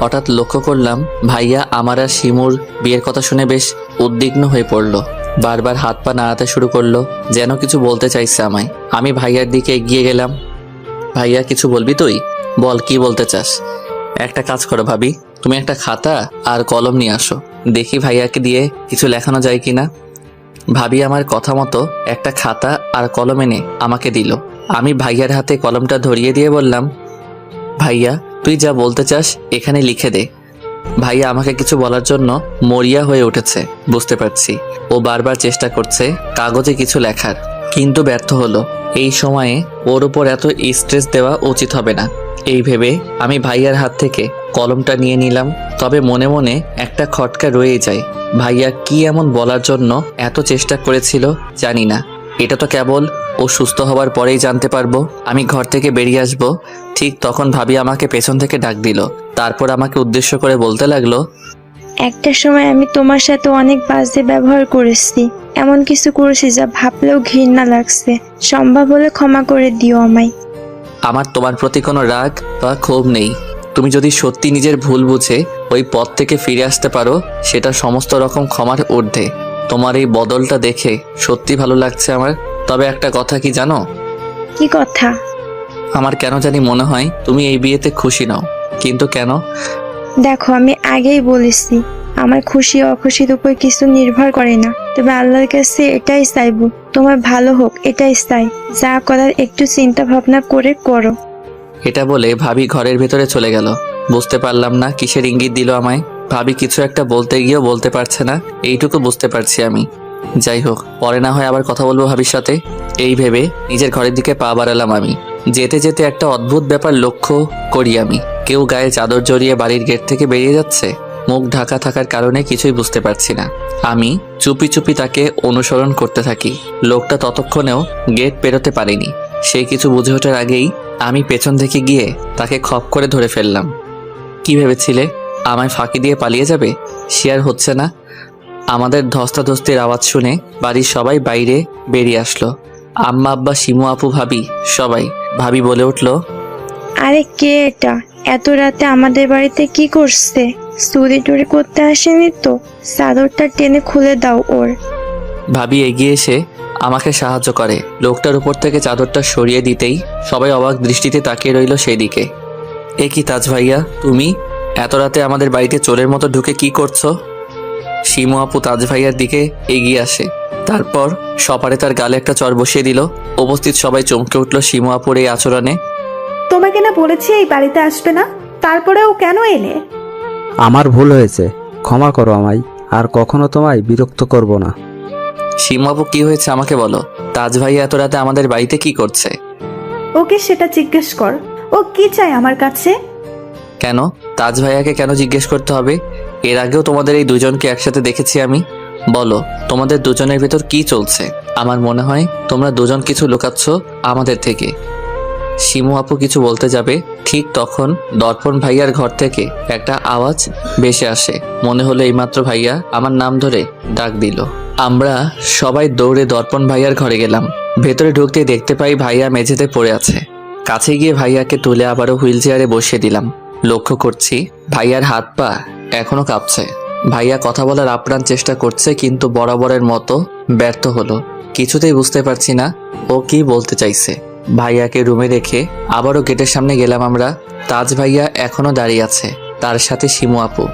হঠাৎ লক্ষ্য করলাম ভাইয়া আমার আর শিমুর বিয়ের কথা শুনে বেশ উদ্বিগ্ন হয়ে পড়লো। বারবার হাত পা নাড়াতে শুরু করলো, যেন কিছু বলতে চাইছে আমায়। আমি ভাইয়ার দিকে এগিয়ে গেলাম। ভাইয়া কিছু বলবি তুই? বল কি বলতে চাস। একটা কাজ করো ভাবি, তুমি একটা খাতা আর কলম নিয়ে আসো, দেখি ভাইয়াকে দিয়ে কিছু লেখানো যায় কিনা। ভাবি আমার কথা মতো একটা খাতা আর কলম এনে আমাকে দিল। আমি ভাইয়ার হাতে কলমটা ধরিয়ে দিয়ে বললাম, ভাইয়া তুই যা বলতে চাস এখানে লিখে দে। ভাইয়া আমাকে কিছু বলার জন্য মরিয়া হয়ে উঠেছে, বুঝতে পারছি ও বারবার চেষ্টা করছে কাগজে কিছু লেখার, কিন্তু ব্যর্থ হলো। এই সময়ে ওর উপর এত স্ট্রেস দেওয়া উচিত হবে না, এই ভেবে আমি ভাইয়ার হাত থেকে কলমটা নিয়ে নিলাম। তবে মনে মনে একটা খটকা রয়েই যায়। ভাইয়া কি এমন বলার জন্য এত চেষ্টা করেছিল জানি না। এটা তো কেবল ও সুস্থ হবার পরেই জানতে পারবো। আমি ঘর থেকে বেরিয়ে আসব, ঠিক তখন ভাবি আমাকে পেছন থেকে ডাক দিল। তারপর আমাকে উদ্দেশ্য করে বলতে লাগলো, একটা সময় আমি তোমার সাথে অনেক বাজে ব্যবহার করেছি, এমন কিছু করেছি যা ভাবলেও ঘৃণা লাগছে। সম্ভব হলে ক্ষমা করে দিও আমায়। আমার তোমার প্রতি কোনো রাগ বা ক্ষোভ নেই। তুমি যদি সত্যি নিজের ভুল বুঝে ওই পথ থেকে ফিরে আসতে পারো, সেটা সমস্ত রকম ক্ষমার ঊর্ধ্বে। তোমার এই বদলটা দেখে সত্যি ভালো লাগছে আমার। তবে একটা কথা কি জানো? কি কথা? আমার কেন জানি মনে হয় তুমি এই বিয়েতে খুশি নও। কিন্তু কেন? দেখো আমি আগেই বলেছি, আমার খুশি অখুশির উপর কিছু নির্ভর করে না। তবে আল্লাহর কাছে এটাই চাইবো, তোমার ভালো হোক, এটাই চাই। যা করার একটু চিন্তা ভাবনা করে করো। এটা বলে ভাবি ঘরের ভেতরে চলে গেল। বুঝতে পারলাম না কিসের ইঙ্গিত দিল আমায়। ভাবি কিছু একটা বলতে গিয়েও বলতে পারছে না, এইটুকু বুঝতে পারছি আমি। যাই হোক, পরে না হয় আবার কথা বলবো ভাবির সাথে। এই ভেবে নিজের ঘরের দিকে পা বাড়ালাম আমি। যেতে যেতে একটা অদ্ভুত ব্যাপার লক্ষ্য করি আমি। কেউ গায়ে চাদর জড়িয়ে বাড়ির গেট থেকে বেরিয়ে যাচ্ছে। মুখ ঢাকা থাকার কারণে কিছুই বুঝতে পারছি না। আমি চুপি চুপি তাকে অনুসরণ করতে থাকি। লোকটা ততক্ষণেও গেট পেরোতে পারেনি। সে কিছু বুঝে ওঠার আগেই আমি পেছন থেকে গিয়ে তাকে খপ করে ধরে ফেললাম। কি ভেবেছিলে আমায় ফাঁকি দিয়ে পালিয়ে যাবে? সে আর হচ্ছে না। আমাদের ধস্তাধস্তির আওয়াজ শুনে বাড়ির সবাই বাইরে বেরিয়ে আসলো। আম্মা আব্বা শিমু আপু ভাবি সবাই। ভাবি বলে উঠলো, আরে কে এটা? এত রাতে আমাদের বাড়িতে কি করছে? চুরি টুরি করতে আসেনি তো? চাদরটা টেনে খুলে দাও ওর। ভাবি এগিয়ে এসে আমাকে সাহায্য করে। লোকটার উপর থেকে চাদরটা সরিয়ে দিতেই সবাই অবাক দৃষ্টিতে তাকিয়ে রইল সেই দিকে। এ কি তাজ ভাইয়া, তুমি এত রাতে আমাদের বাড়িতে চোরের মতো ঢুকে কি করছো? শিমু আপু তাজ ভাইয়ার দিকে এগিয়ে আসে, তারপর সপারে তার গালে একটা চর বসিয়ে দিল। উপস্থিত সবাই চমকে উঠল শিমু আপুর এই আচরণে। তোমাকে না বলেছি এই বাড়িতে আসবে না, তারপরেও কেন এলে? আমার ভুল হয়েছে, ক্ষমা করো আমায়, আর কখনো তোমায় বিরক্ত করব না। শিমু আপু কি হয়েছে আমাকে বলো। তাজ ভাইয়া এত রাতে আমাদের বাড়িতে কি করছে? ওকে সেটা জিজ্ঞেস কর, ও কি চায় আমার কাছে? কেন তাজ ভাইয়াকে কেন জিজ্ঞেস করতে হবে? এর আগেও তোমাদের এই দুজনকে একসাথে দেখেছি আমি। বলো তোমাদের দুজনের ভেতর কি চলছে? আমার মনে হয় তোমরা দুজন কিছু লুকাচ্ছ আমাদের থেকে। শিমু আপু কিছু বলতে যাবে, ঠিক তখন দর্পণ ভাইয়ার ঘর থেকে একটা আওয়াজ ভেসে আসে। মনে হলো এইমাত্র ভাইয়া আমার নাম ধরে ডাক দিল। আমরা সবাই দৌড়ে দর্পণ ভাইয়ার ঘরে গেলাম। ভেতরে ঢুকতে দেখতে পাই ভাইয়া মেঝেতে পড়ে আছে। কাছে গিয়ে ভাইয়াকে তুলে আবারও হুইল চেয়ারে বসিয়ে দিলাম। লক্ষ্য করছি ভাইয়ার হাত পা এখনো কাঁপছে। ভাইয়া কথা বলার আপ্রাণ চেষ্টা করছে, কিন্তু বরাবরের মতো ব্যর্থ হলো। কিছুতেই বুঝতে পারছি না ও কি বলতে চাইছে। ভাইয়াকে রুমে রেখে আবারও গেটের সামনে গেলাম আমরা। তাজ ভাইয়া এখনো দাঁড়িয়ে আছে, তার সাথে শিমু আপু।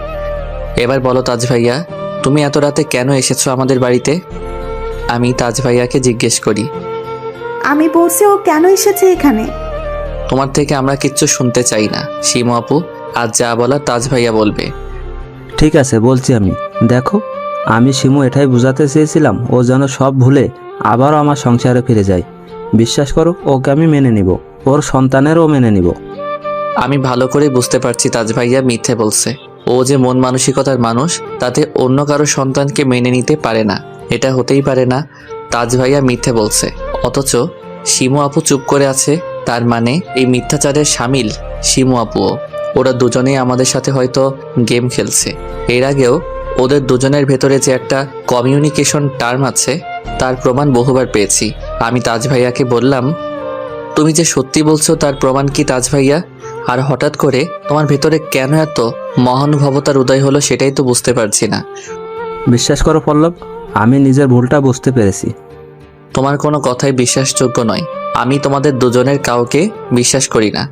এবার বলো তাজ ভাইয়া, তুমি এত রাতে কেন এসেছো আমাদের বাড়িতে? আমি তাজ ভাইয়াকে জিজ্ঞেস করি। আমি বলছি ও কেন এসেছে এখানে। তোমার থেকে আমরা কিচ্ছু শুনতে চাই না শিমু আপু, আজ যা বলার তাজ ভাইয়া বলবে। ঠিক আছে, বলছি আমি। দেখো, আমি শিমু এটাই বোঝাতে চেয়েছিলাম ও যেন সব ভুলে আবারও আমার সংসারে ফিরে যায়। বিশ্বাস করো, ওকে আমি মেনে নিব, ওর সন্তানেরও মেনে নিব। আমি ভালো করে বুঝতে পারছি তাজ ভাইয়া মিথ্যে বলছে। ও যে মন মানসিকতার মানুষ, তাতে অন্য কারো সন্তানকে মেনে নিতে পারে না, এটা হতেই পারে না। তাজ ভাইয়া মিথ্যে বলছে, অথচ শিমু আপু চুপ করে আছে। তার মানে এই মিথ্যাচারের শামিল শিমু আপুও। ওরা দুজনেই আমাদের সাথে হয়তো গেম খেলছে। এর আগেও ওদের দুজনের ভেতরে যে একটা কমিউনিকেশন টার্ম আছে, তার প্রমাণ বহুবার পেয়েছি। আমি তাজ ভাইয়াকে বললাম, তুমি যে সত্যি বলছো তার প্রমাণ কি তাজ ভাইয়া? আর হঠাৎ করে তোমার ভেতরে কেন এত মহানুভবতার উদয় হলো সেটাই তো বুঝতে পারছি না। বিশ্বাস করো পল্লব, আমি নিজের ভুলটা বুঝতে পেরেছি। তোমার কোনো কথাই বিশ্বাসযোগ্য নয়। আমি তোমাদের দুজনের কাউকে বিশ্বাস করি না।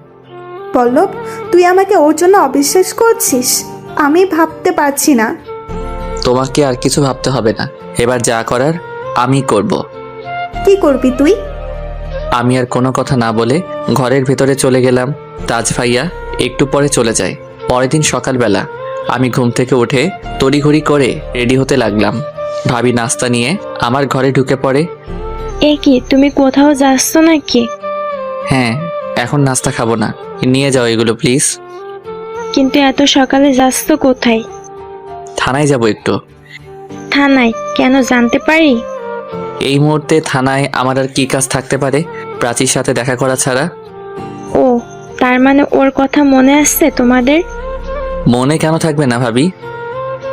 পল্লব, তুই আমাকে ওর জন্য অবিশ্বাস করছিস? আমি ভাবতে পারছি না। তোমাকে আর কিছু ভাবতে হবে না, এবার যা করার আমি করব। কি করবি তুই? আমি আর কোনো কথা না বলে ঘরের ভেতরে চলে গেলাম। তাজ ভাইয়া একটু পরে চলে যায়। পরের দিন সকালবেলা আমি ঘুম থেকে উঠে তড়িঘড়ি করে রেডি হতে লাগলাম। ভাবি নাস্তা নিয়ে আমার ঘরে ঢুকে পড়ে। এ কি, তুমি কোথাও যাচ্ছ নাকি? হ্যাঁ, এখন নাস্তা খাবো না, নিয়ে যাও এগুলো প্লিজ। কিন্তু এত সকালে যাচ্ছ কোথায়? থানায় যাব একটু। থানায় কেন, জানতে পারি? এই মুহূর্তে থানায় আমার আর কি কাজ থাকতে পারে প্রাচীর সাথে দেখা করা ছাড়া? ও, তার মানে ওর কথা মনে আসছে তোমাদের? মনে কেন থাকবে না ভাবি?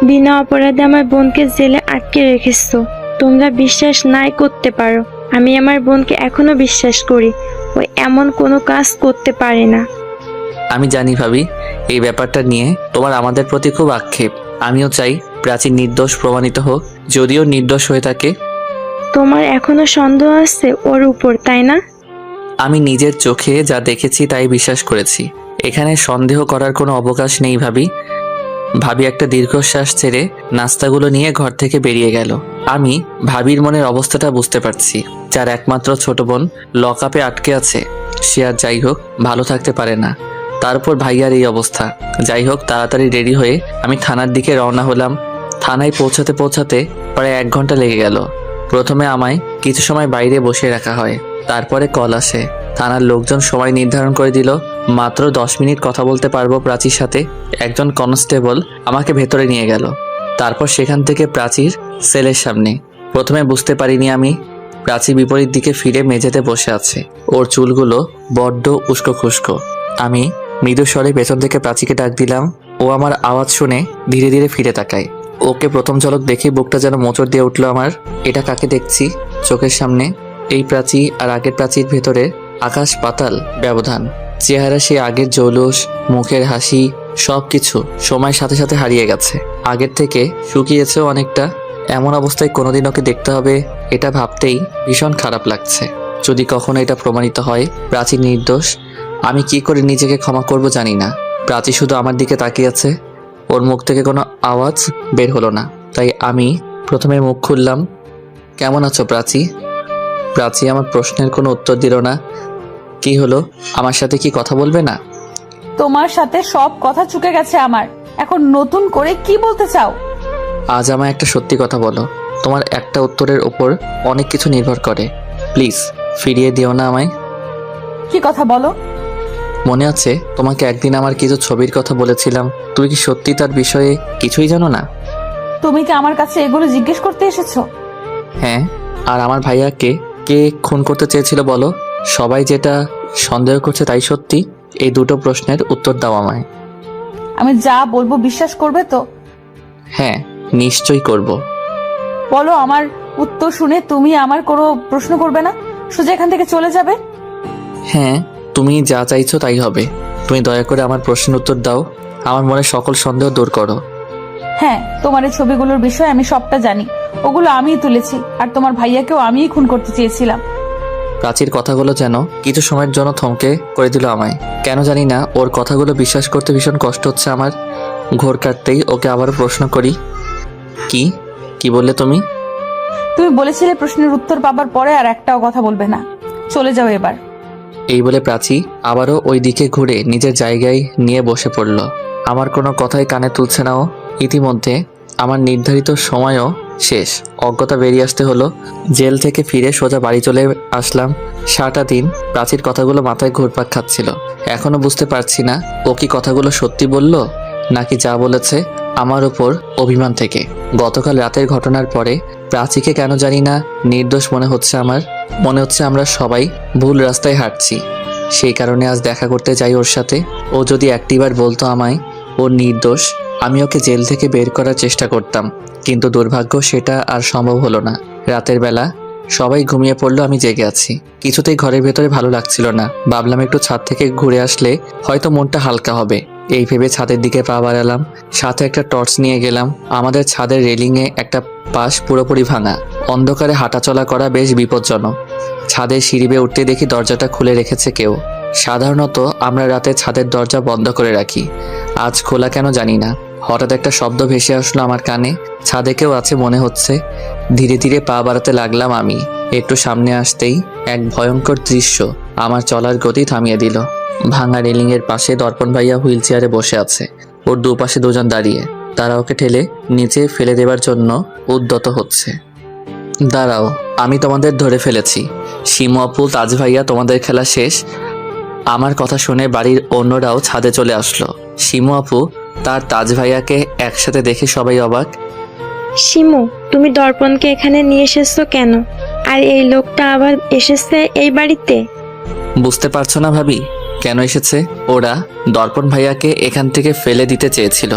বিনা অপরাধে আমার বোনকে জেলে আটকে রেখেছো। তোমরা বিশ্বাস নাই করতে পারো, আমি আমার বোনকে এখনো বিশ্বাস করি। ও এমন কোনো কাজ করতে পারে না। আমি জানি ভাবি, এই ব্যাপারটা নিয়ে তোমার আমাদের প্রতি খুব আক্ষেপ। আমিও চাই প্রাচীর নির্দোষ প্রমাণিত হোক, যদিও নির্দোষ হয়ে থাকে। তোমার এখনো সন্দেহ আছে ওর উপর, তাই না? আমি নিজের চোখে যা দেখেছি তাই বিশ্বাস করেছি। এখানে সন্দেহ করার কোনো অবকাশ নেই ভাবি। ভাবি একটা দীর্ঘশ্বাস ছেড়ে নাস্তাগুলো নিয়ে ঘর থেকে বেরিয়ে গেল। আমি ভাবির মনের অবস্থাটা বুঝতে পারছি। যার একমাত্র ছোট বোন লকআপে আটকে আছে, সে আর যাই হোক ভালো থাকতে পারে না। তারপর ভাইয়ার এই অবস্থা। যাই হোক, তাড়াতাড়ি রেডি হয়ে আমি থানার দিকে রওনা হলাম। থানায় পৌঁছাতে পৌঁছাতে প্রায় 1 ঘন্টা লেগে গেল। প্রথমে আমায় কিছু সময় বাইরে বসিয়ে রাখা হয়, তারপরে কল আসে। থানার লোকজন সময় নির্ধারণ করে দিল, মাত্র 10 মিনিট কথা বলতে পারবো প্রাচীর সাথে। একজন কনস্টেবল আমাকে ভেতরে নিয়ে গেল। তারপর সেখান থেকে প্রাচীর সেলের সামনে। প্রথমে বুঝতে পারিনি আমি। প্রাচী বিপরীত দিকে ফিরে মেঝেতে বসে আছে। ওর চুলগুলো বড্ড উস্কো খুস্কো। আমি মৃদু স্বরে পেছন থেকে প্রাচীকে ডাক দিলাম। ও আমার আওয়াজ শুনে ধীরে ধীরে ফিরে তাকায়। ওকে প্রথম ঝলক দেখে বুকটা যেন মোচড় দিয়ে উঠলো আমার। এটা কাকে দেখছি চোখের সামনে? এই প্রাচী আর আগের প্রাচীর ভেতরে আকাশ পাতাল ব্যবধান। চেহারা সে আগের জৌলুস, মুখের হাসি, সবকিছু সময়ের সাথে সাথে হারিয়ে গেছে। আগের থেকে শুকিয়েছেও অনেকটা। এমন অবস্থায় কোনোদিন ওকে দেখতে হবে, এটা ভাবতেই ভীষণ খারাপ লাগছে। যদি কখনো এটা প্রমাণিত হয় প্রাচী নির্দোষ, আমি কি করে নিজেকে ক্ষমা করব জানি না। প্রাচী শুধু আমার দিকে তাকিয়ে আছে। ওর মুখ থেকে কোনো আওয়াজ বের হলো না, তাই আমি প্রথমে মুখ খুললাম। কেমন আছো প্রাচী? প্রাচী আমার প্রশ্নের কোনো উত্তর দিল না। কি হলো, আমার সাথে কি কথা বলবে না? তোমার সাথে সব কথা চুকে গেছে আমার, এখন নতুন করে কি বলতে চাও? আজ আমায় একটা সত্যি কথা বলো। তোমার একটা উত্তরের ওপর অনেক কিছু নির্ভর করে। প্লিজ ফিরিয়ে দিও না আমায়। কি কথা বলো? মনে আছে তোমাকে একদিন আমার কিছু ছবির কথা বলেছিলাম? তুমি কি সত্যি তার বিষয়ে কিছুই জানো না? তুমি কি আমার কাছে এগুলো জিজ্ঞেস করতে এসেছো? হ্যাঁ। আর আমার ভাইয়াকে কে খুন করতে চেয়েছিল বলো? সবাই যেটা সন্দেহ করছে তাই সত্যি? এই দুটো প্রশ্নের উত্তর দাও আমায়। আমি যা বলবো বিশ্বাস করবে তো? হ্যাঁ, নিশ্চয়ই করব। বলো, আমার উত্তর শুনে তুমি আমার কোনো প্রশ্ন করবে না, সোজা এখান থেকে চলে যাবে? হ্যাঁ, তুমি যা চাইছো তাই হবে। তুমি দয়া করে আমার প্রশ্নের উত্তর দাও, আমার মনে সকল সন্দেহ দূর করো। হ্যাঁ, তোমার এই ছবিগুলোর বিষয়ে আমি সবটা জানি। ওগুলো আমিই তুলেছি, আর তোমার ভাইয়াকেও আমিই খুন করতে চেয়েছিলাম। প্রাচীর কথাগুলো যেন কিছু সময়ের জন্য থমকে করে দিল আমায়। কেন জানি না ওর কথাগুলো বিশ্বাস করতে ভীষণ কষ্ট হচ্ছে আমার। ঘোর কাটতেই ওকে আবার প্রশ্ন করি, কি কি বললে তুমি? তুমি বলেছিলে প্রশ্নের উত্তর পাবার পরে আর একটাও কথা বলবে না। চলে যাও এবার। এই বলে প্রাচী আবারও ওই দিকে ঘুরে নিজের জায়গায় নিয়ে বসে পড়ল। আমার কোনো কথাই কানে তুলছে না ও। ইতিমধ্যে আমার নির্ধারিত সময়ও শেষ। অজ্ঞতা বেরিয়ে আসতে হলো। জেল থেকে ফিরে সোজা বাড়ি চলে আসলাম। সারাটা দিন প্রাচীর কথাগুলো মাথায় ঘুরপাক খাচ্ছিল। এখনো বুঝতে পারছি না ও কি কথাগুলো সত্যি বলল, নাকি যা বলেছে আমার ওপর অভিমান থেকে। গতকাল রাতের ঘটনার পরে প্রাচীকে কেন জানি না নির্দোষ মনে হচ্ছে আমার। মনে হচ্ছে আমরা সবাই ভুল রাস্তায় হাঁটছি। সেই কারণে আজ দেখা করতে যাই ওর সাথে। ও যদি একটিবার বলতো আমায় ও নির্দোষ, আমি ওকে জেল থেকে বের করার চেষ্টা করতাম, কিন্তু দুর্ভাগ্য সেটা আর সম্ভব হলো না। রাতের বেলা সবাই ঘুমিয়ে পড়লো, আমি জেগে আছি। কিছুতেই ঘরের ভেতরে ভালো লাগছিল না। ভাবলাম একটু ছাদ থেকে ঘুরে আসলে হয়তো মনটা হালকা হবে। এই ভেবে ছাদের দিকে পা বাড়ালাম। সাথে একটা টর্চ নিয়ে গেলাম। আমাদের ছাদের রেলিংয়ে একটা পাশ পুরোপুরি ভাঙা। অন্ধকারে হাঁটাচলা করা বেশ বিপজ্জনক। ছাদের সিঁড়ি বেয়ে উঠতে দেখি দরজাটা খুলে রেখেছে কেউ। সাধারণত আমরা রাতে ছাদের দরজা বন্ধ করে রাখি, আজ খোলা কেন জানি না। হঠাৎ একটা শব্দ ভেসে আসলো আমার কানে। ছাদে কেউ আছে মনে হচ্ছে। ধীরে ধীরে পা বাড়াতে লাগলাম আমি। একটু সামনে আসতেই এক ভয়ঙ্কর দৃশ্য আমার চলার গতি থামিয়ে দিল। ভাঙা রেলিংয়ের পাশে দর্পণ ভাইয়া হুইল চেয়ারে বসে আছে। ওর দুপাশে দুজন দাঁড়িয়ে। তারা ওকে ঠেলে নিচে ফেলে দেবার জন্য উদ্যত হচ্ছে। দাঁড়াও, আমি তোমাদের ধরে ফেলেছি। শিমু আপু, তাজ ভাইয়া, তোমাদের খেলা শেষ। আমার কথা শুনে বাড়ির অন্যরাও ছাদে চলে আসলো। শিমু আপু তার তাজ ভাইয়াকে একসাথে দেখে সবাই অবাক। শিমু, তুমি দর্পণকে এখানে নিয়ে এসেছো কেন? আর এই লোকটা আবার এসেছে এই বাড়িতে? বুঝতে পারছো না ভাবি কেন এসেছে? ওরা দর্পণ ভাইয়াকে এখান থেকে ফেলে দিতে চেয়েছিল।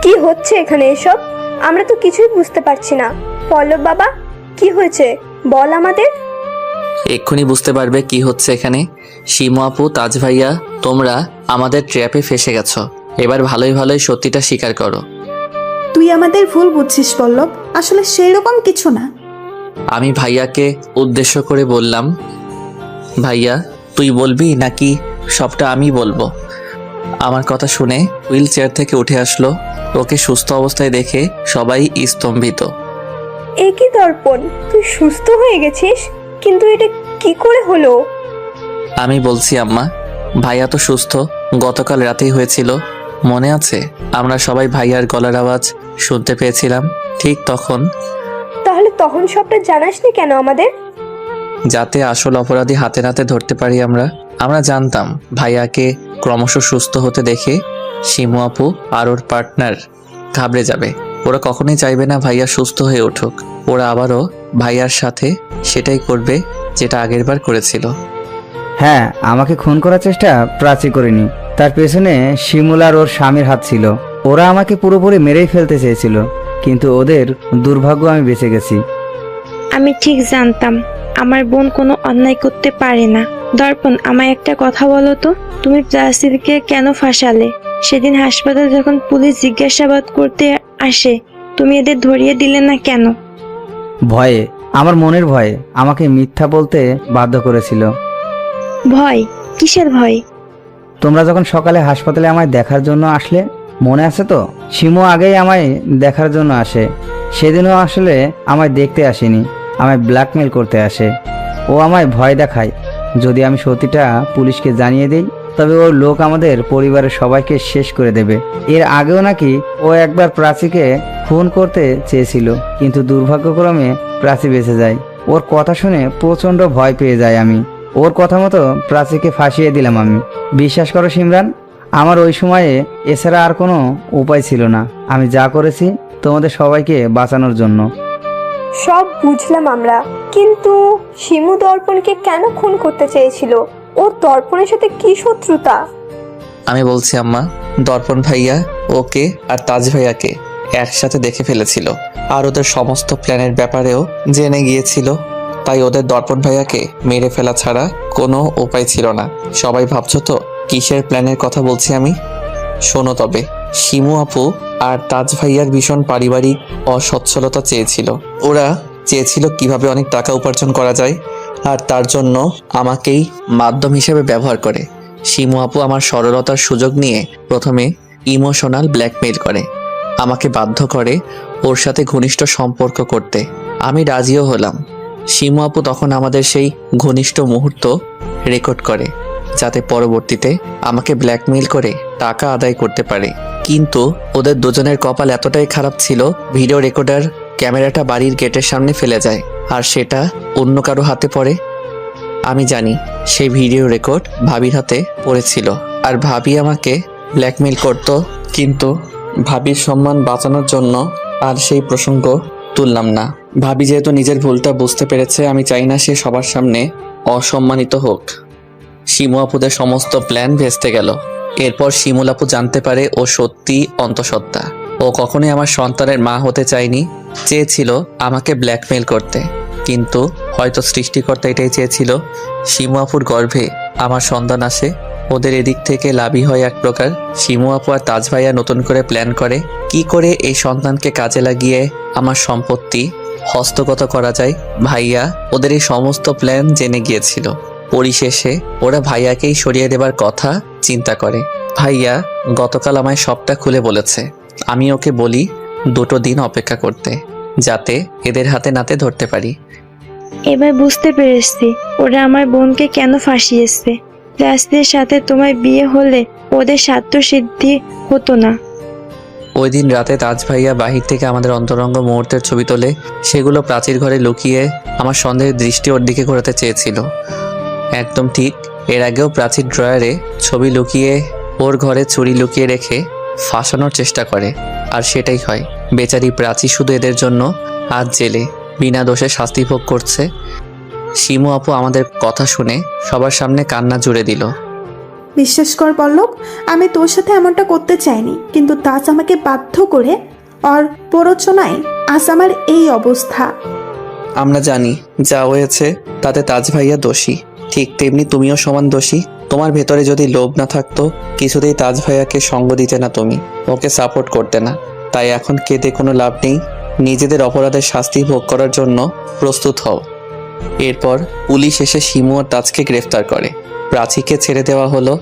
কি হচ্ছে এখানে এসব? আমরা তো কিছুই বুঝতে পারছি না। পল্লব বাবা, কি হয়েছে বল আমাদের। এক্ষুনি বুঝতে পারবে কি হচ্ছে এখানে। শিমু আপু, তাজ ভাইয়া, তোমরা আমাদের ট্র্যাপে ফেসে গেছো। এবার ভালোই ভালোই সত্যিটা স্বীকার করো। তুই আমাদের ভুল বুঝছিস পল্লব, আসলে সেই রকম কিছু না। আমি ভাইয়াকে উদ্দেশ্য করে বললাম, ভাইয়া তুই বলবি নাকি সবটা আমি বলবো? আমার কথা শুনে হুইল চেয়ার থেকে উঠে আসলো। ওকে সুস্থ অবস্থায় দেখে সবাই স্তম্ভিত। এ কি দর্পণ, তুই সুস্থ হয়ে গেছিস? কিন্তু এটা কি করে হলো? আমি বলছি আম্মা, ভাইয়া তো সুস্থ। গতকাল রাতেই হয়েছিল, মনে আছে? আমরা সবাই ভাইয়ার গলার আওয়াজ শুনতে পেয়েছিলাম ঠিক তখন। তাহলে তখন সবটা জানাসনি কেন আমাদের? যাতে আসল অপরাধী হাতে নাতে ধরতে পারি আমরা। আমরা জানতাম ভাইয়াকে ক্রমশ সুস্থ হতে দেখে শিমু আপু আর ওর পার্টনার ঘাবড়ে যাবে। ওরা কখনোই চাইবে না ভাইয়া সুস্থ হয়ে উঠুক। ওরা আবারও ভাইয়ার সাথে সেটাই করবে যেটা আগেরবার করেছিল। হ্যাঁ, আমাকে খুন করার চেষ্টা প্রাচী করেনি। তার পেছনে শিমুল আর ওর স্বামীর হাত ছিল। ওরা আমাকে পুরোপুরি মেরেই ফেলতে চেয়েছিল, কিন্তু ওদের দুর্ভাগ্য আমি বেঁচে গেছি। আমি ঠিক জানতাম আমার বোন কোনো অন্যায় করতে পারে না। দর্পণ, আমায় একটা কথা বলো তো, তুমি প্রাচীরকে কেন ফাঁসালে? সেদিন হাসপাতাল যখন পুলিশ জিজ্ঞাসাবাদ করতে আসে, তুমি এদের ধরিয়ে দিলে না কেন? ভয়ে, আমার মনের ভয়ে আমাকে মিথ্যা বলতে বাধ্য করেছিল। ভয়? কিসের ভয়? তোমরা যখন সকালে হাসপাতালে আমায় দেখার জন্য আসলে, মনে আছে তো? শিমু আগেই আমায় দেখার জন্য আসে। সেদিনও আসলে আমায় দেখতে আসেনি, আমায় ব্ল্যাকমেল করতে আসে। ও আমায় ভয় দেখায় যদি আমি সত্যিটা পুলিশকে জানিয়ে দিই, তবে ওর লোক আমাদের পরিবারের সবাইকে শেষ করে দেবে। এর আগেও নাকি ও একবার প্রাচীকে খুন করতে চেয়েছিল, কিন্তু দুর্ভাগ্যক্রমে প্রাচী বেঁচে যায়। ওর কথা শুনে প্রচণ্ড ভয় পেয়ে যায় আমি। ওর কথা মতো প্রাচীকে ফাঁসিয়ে দিলাম আমি। বিশ্বাস করো সিমরান, আমার ওই সময়ে এছাড়া আর কোনো উপায় ছিল না। আমি যা করেছি তোমাদের সবাইকে বাঁচানোর জন্য। সব বুঝলাম আমরা, কিন্তু শিমু দর্পণকে কেন খুন করতে চেয়েছিল? ওর দর্পণের সাথে কি শত্রুতা? আমি বলছি আম্মা, দর্পণ ভাইয়া ওকে আর তাজ ভাইয়াকে একসাথে দেখে ফেলেছিল, আর ওদের সমস্ত প্ল্যানের ব্যাপারেও জেনে গিয়েছিল। তাই ওদের দর্পণ ভাইয়াকে মেরে ফেলা ছাড়া কোনো উপায় ছিল না। সবাই ভাবছো তো কিসের প্ল্যানের কথা বলছি আমি? শোনো তবে, শিমু আপু আর তাজ ভাইয়ার ভীষণ পারিবারিক অসচ্ছলতা চেয়েছিল। ওরা চেয়েছিল কিভাবে অনেক টাকা উপার্জন করা যায়, আর তার জন্য আমাকেই মাধ্যম হিসেবে ব্যবহার করে। শিমু আপু আমার সরলতার সুযোগ নিয়ে প্রথমে ইমোশনাল ব্ল্যাকমেইল করে, আমাকে বাধ্য করে ওর সাথে ঘনিষ্ঠ সম্পর্ক করতে। আমি রাজিও হলাম। শিমু আপু তখন আমাদের সেই ঘনিষ্ঠ মুহূর্ত রেকর্ড করে, যাতে পরবর্তীতে আমাকে ব্ল্যাকমেইল করে টাকা আদায় করতে পারে। কিন্তু ওদের দুজনের কপাল এতটাই খারাপ ছিল, ভিডিও রেকর্ডার ক্যামেরাটা বাড়ির গেটের সামনে ফেলে যায়, আর সেটা অন্য কারো হাতে পড়ে। আমি জানি সেই ভিডিও রেকর্ড ভাবির হাতে পড়েছিল, আর ভাবি আমাকে ব্ল্যাকমেইল করত। কিন্তু ভাবির সম্মান বাঁচানোর জন্য আর সেই প্রসঙ্গ তুললাম না। ভাবি যেহেতু নিজের ভুলটা বুঝতে পেরেছে, আমি চাই না সে সবার সামনে অসম্মানিত হোক। শিমু আপুদের সমস্ত প্ল্যান ভেস্তে গেল। এরপর শিমুল আপু জানতে পারে ও সত্যি অন্তঃসত্ত্বা। ও কখনোই আমার সন্তানের মা হতে চায়নি, চেয়েছিল আমাকে ব্ল্যাকমেইল করতে। কিন্তু হয়তো সৃষ্টিকর্তা এটাই চেয়েছিল শিমু আপুর গর্ভে আমার সন্তান আসে। ওদের এদিক থেকে লাভই হয় এক প্রকার। শিমু আপু আর তাজ ভাইয়া নতুন করে প্ল্যান করে কি করে এই সন্তানকে কাজে লাগিয়ে আমার সম্পত্তি হস্তগত করা যায়। ভাইয়া ওদের এই সমস্ত প্ল্যান জেনে গিয়েছিল। পরিশেষে ওরা ভাইয়াকেই সরিয়ে দেবার কথা চিন্তা করে। ভাইয়া গতকাল আমায় সবটা খুলে বলেছে। আমি ওকে বলি 2 দিন অপেক্ষা করতে, যাতে এদের হাতে নাতে ধরতে পারি। এবার বুঝতে পেরেছি ওরা আমার বোনকে কেন ফাঁসিয়েছে। রাস্তের সাথে তোমার বিয়ে হলে ওদের স্বার্থ সিদ্ধি হতো না। ওই দিন রাতে তাজ ভাইয়া বাহির থেকে আমাদের অন্তরঙ্গ মুহূর্তের ছবি তোলে। সেগুলো প্রাচীর ঘরে লুকিয়ে আমার সন্দেহের দৃষ্টি ওর দিকে ঘোরাতে চেয়েছিল। একদম ঠিক এর আগেও প্রাচীর ড্রয়ারে ছবি লুকিয়ে ওর ঘরে চুরি লুকিয়ে রেখে ফাঁসানোর চেষ্টা করে, আর সেটাই হয়। বেচারি প্রাচী শুধু এদের জন্য আজ জেলে বিনা দোষে শাস্তি ভোগ করছে। শিমু আপু আমাদের কথা শুনে সবার সামনে কান্না জুড়ে দিল। বিশ্বাস কর পল্লব, আমি তোর সাথে এমনটা করতে চাইনি, কিন্তু তাজ আমাকে বাধ্য করে ওর প্ররোচনায় আজ আমার এই অবস্থা। আমরা জানি যা হয়েছে তাতে তাজ ভাইয়া দোষী, ঠিক তেমনি তুমিও সমান দোষী। তোমার ভেতরে যদি লোভ না থাকতো কিছুতেই তাজ ভাইয়াকে সঙ্গ দিতে না, তুমি ওকে সাপোর্ট করতে না। তাই এখন কেঁদে কোনো লাভ নেই, নিজেদের অপরাধের শাস্তি ভোগ করার জন্য প্রস্তুত হও। এরপর পুলিশ এসে শিমু আর তাজকে গ্রেফতার করে। প্রাচীকে ছেড়ে দেওয়া হলো।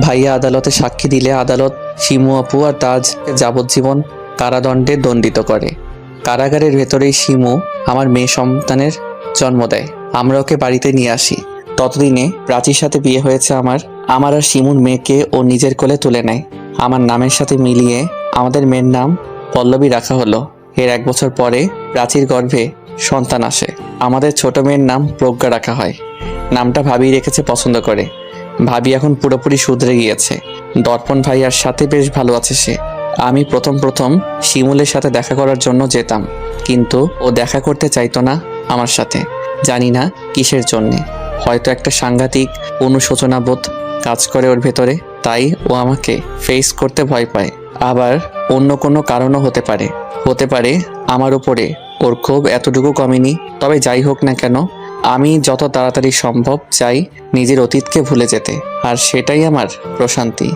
ভাইয়া আদালতে সাক্ষী দিলে আদালত শিমু আপু আর তাজকে যাবজ্জীবন কারাদণ্ডে দণ্ডিত করে। কারাগারের ভেতরেই শিমু আমার মেয়ে সন্তানের জন্ম দেয়। আমরা ওকে বাড়িতে নিয়ে আসি। ততদিনে প্রাচীর সাথে বিয়ে হয়েছে আমার আর শিমুর মেয়েকে ও নিজের কোলে তুলে নেয়। আমার নামের সাথে মিলিয়ে আমাদের মেয়ের নাম পল্লবী রাখা হলো। এর 1 বছর পরে প্রাচীর গর্ভে সন্তান আসে। আমাদের ছোট মেয়ের নাম প্রজ্ঞা রাখা হয়। নামটা ভাবি রেখেছে পছন্দ করে। ভাবি এখন পুরোপুরি শুধরে গিয়েছে। দর্পণ ভাইয়ার সাথে বেশ ভালো আছে সে। আমি প্রথম শিমুলের সাথে দেখা করার জন্য যেতাম, কিন্তু ও দেখা করতে চাইতো না আমার সাথে। জানি না কিসের জন্যে, হয়তো একটা সাংঘাতিক অনুশোচনাবোধ কাজ করে ওর ভেতরে, তাই ও আমাকে ফেস করতে ভয় পায়। আবার অন্য কোনো কারণও হতে পারে আমার উপরে ওর ক্ষোভ এতটুকু কমেনি। তবে যাই হোক না কেন, আমি যত তাড়াতাড়ি সম্ভব চাই নিজের অতীতকে ভুলে যেতে, আর সেটাই আমার প্রশান্তি।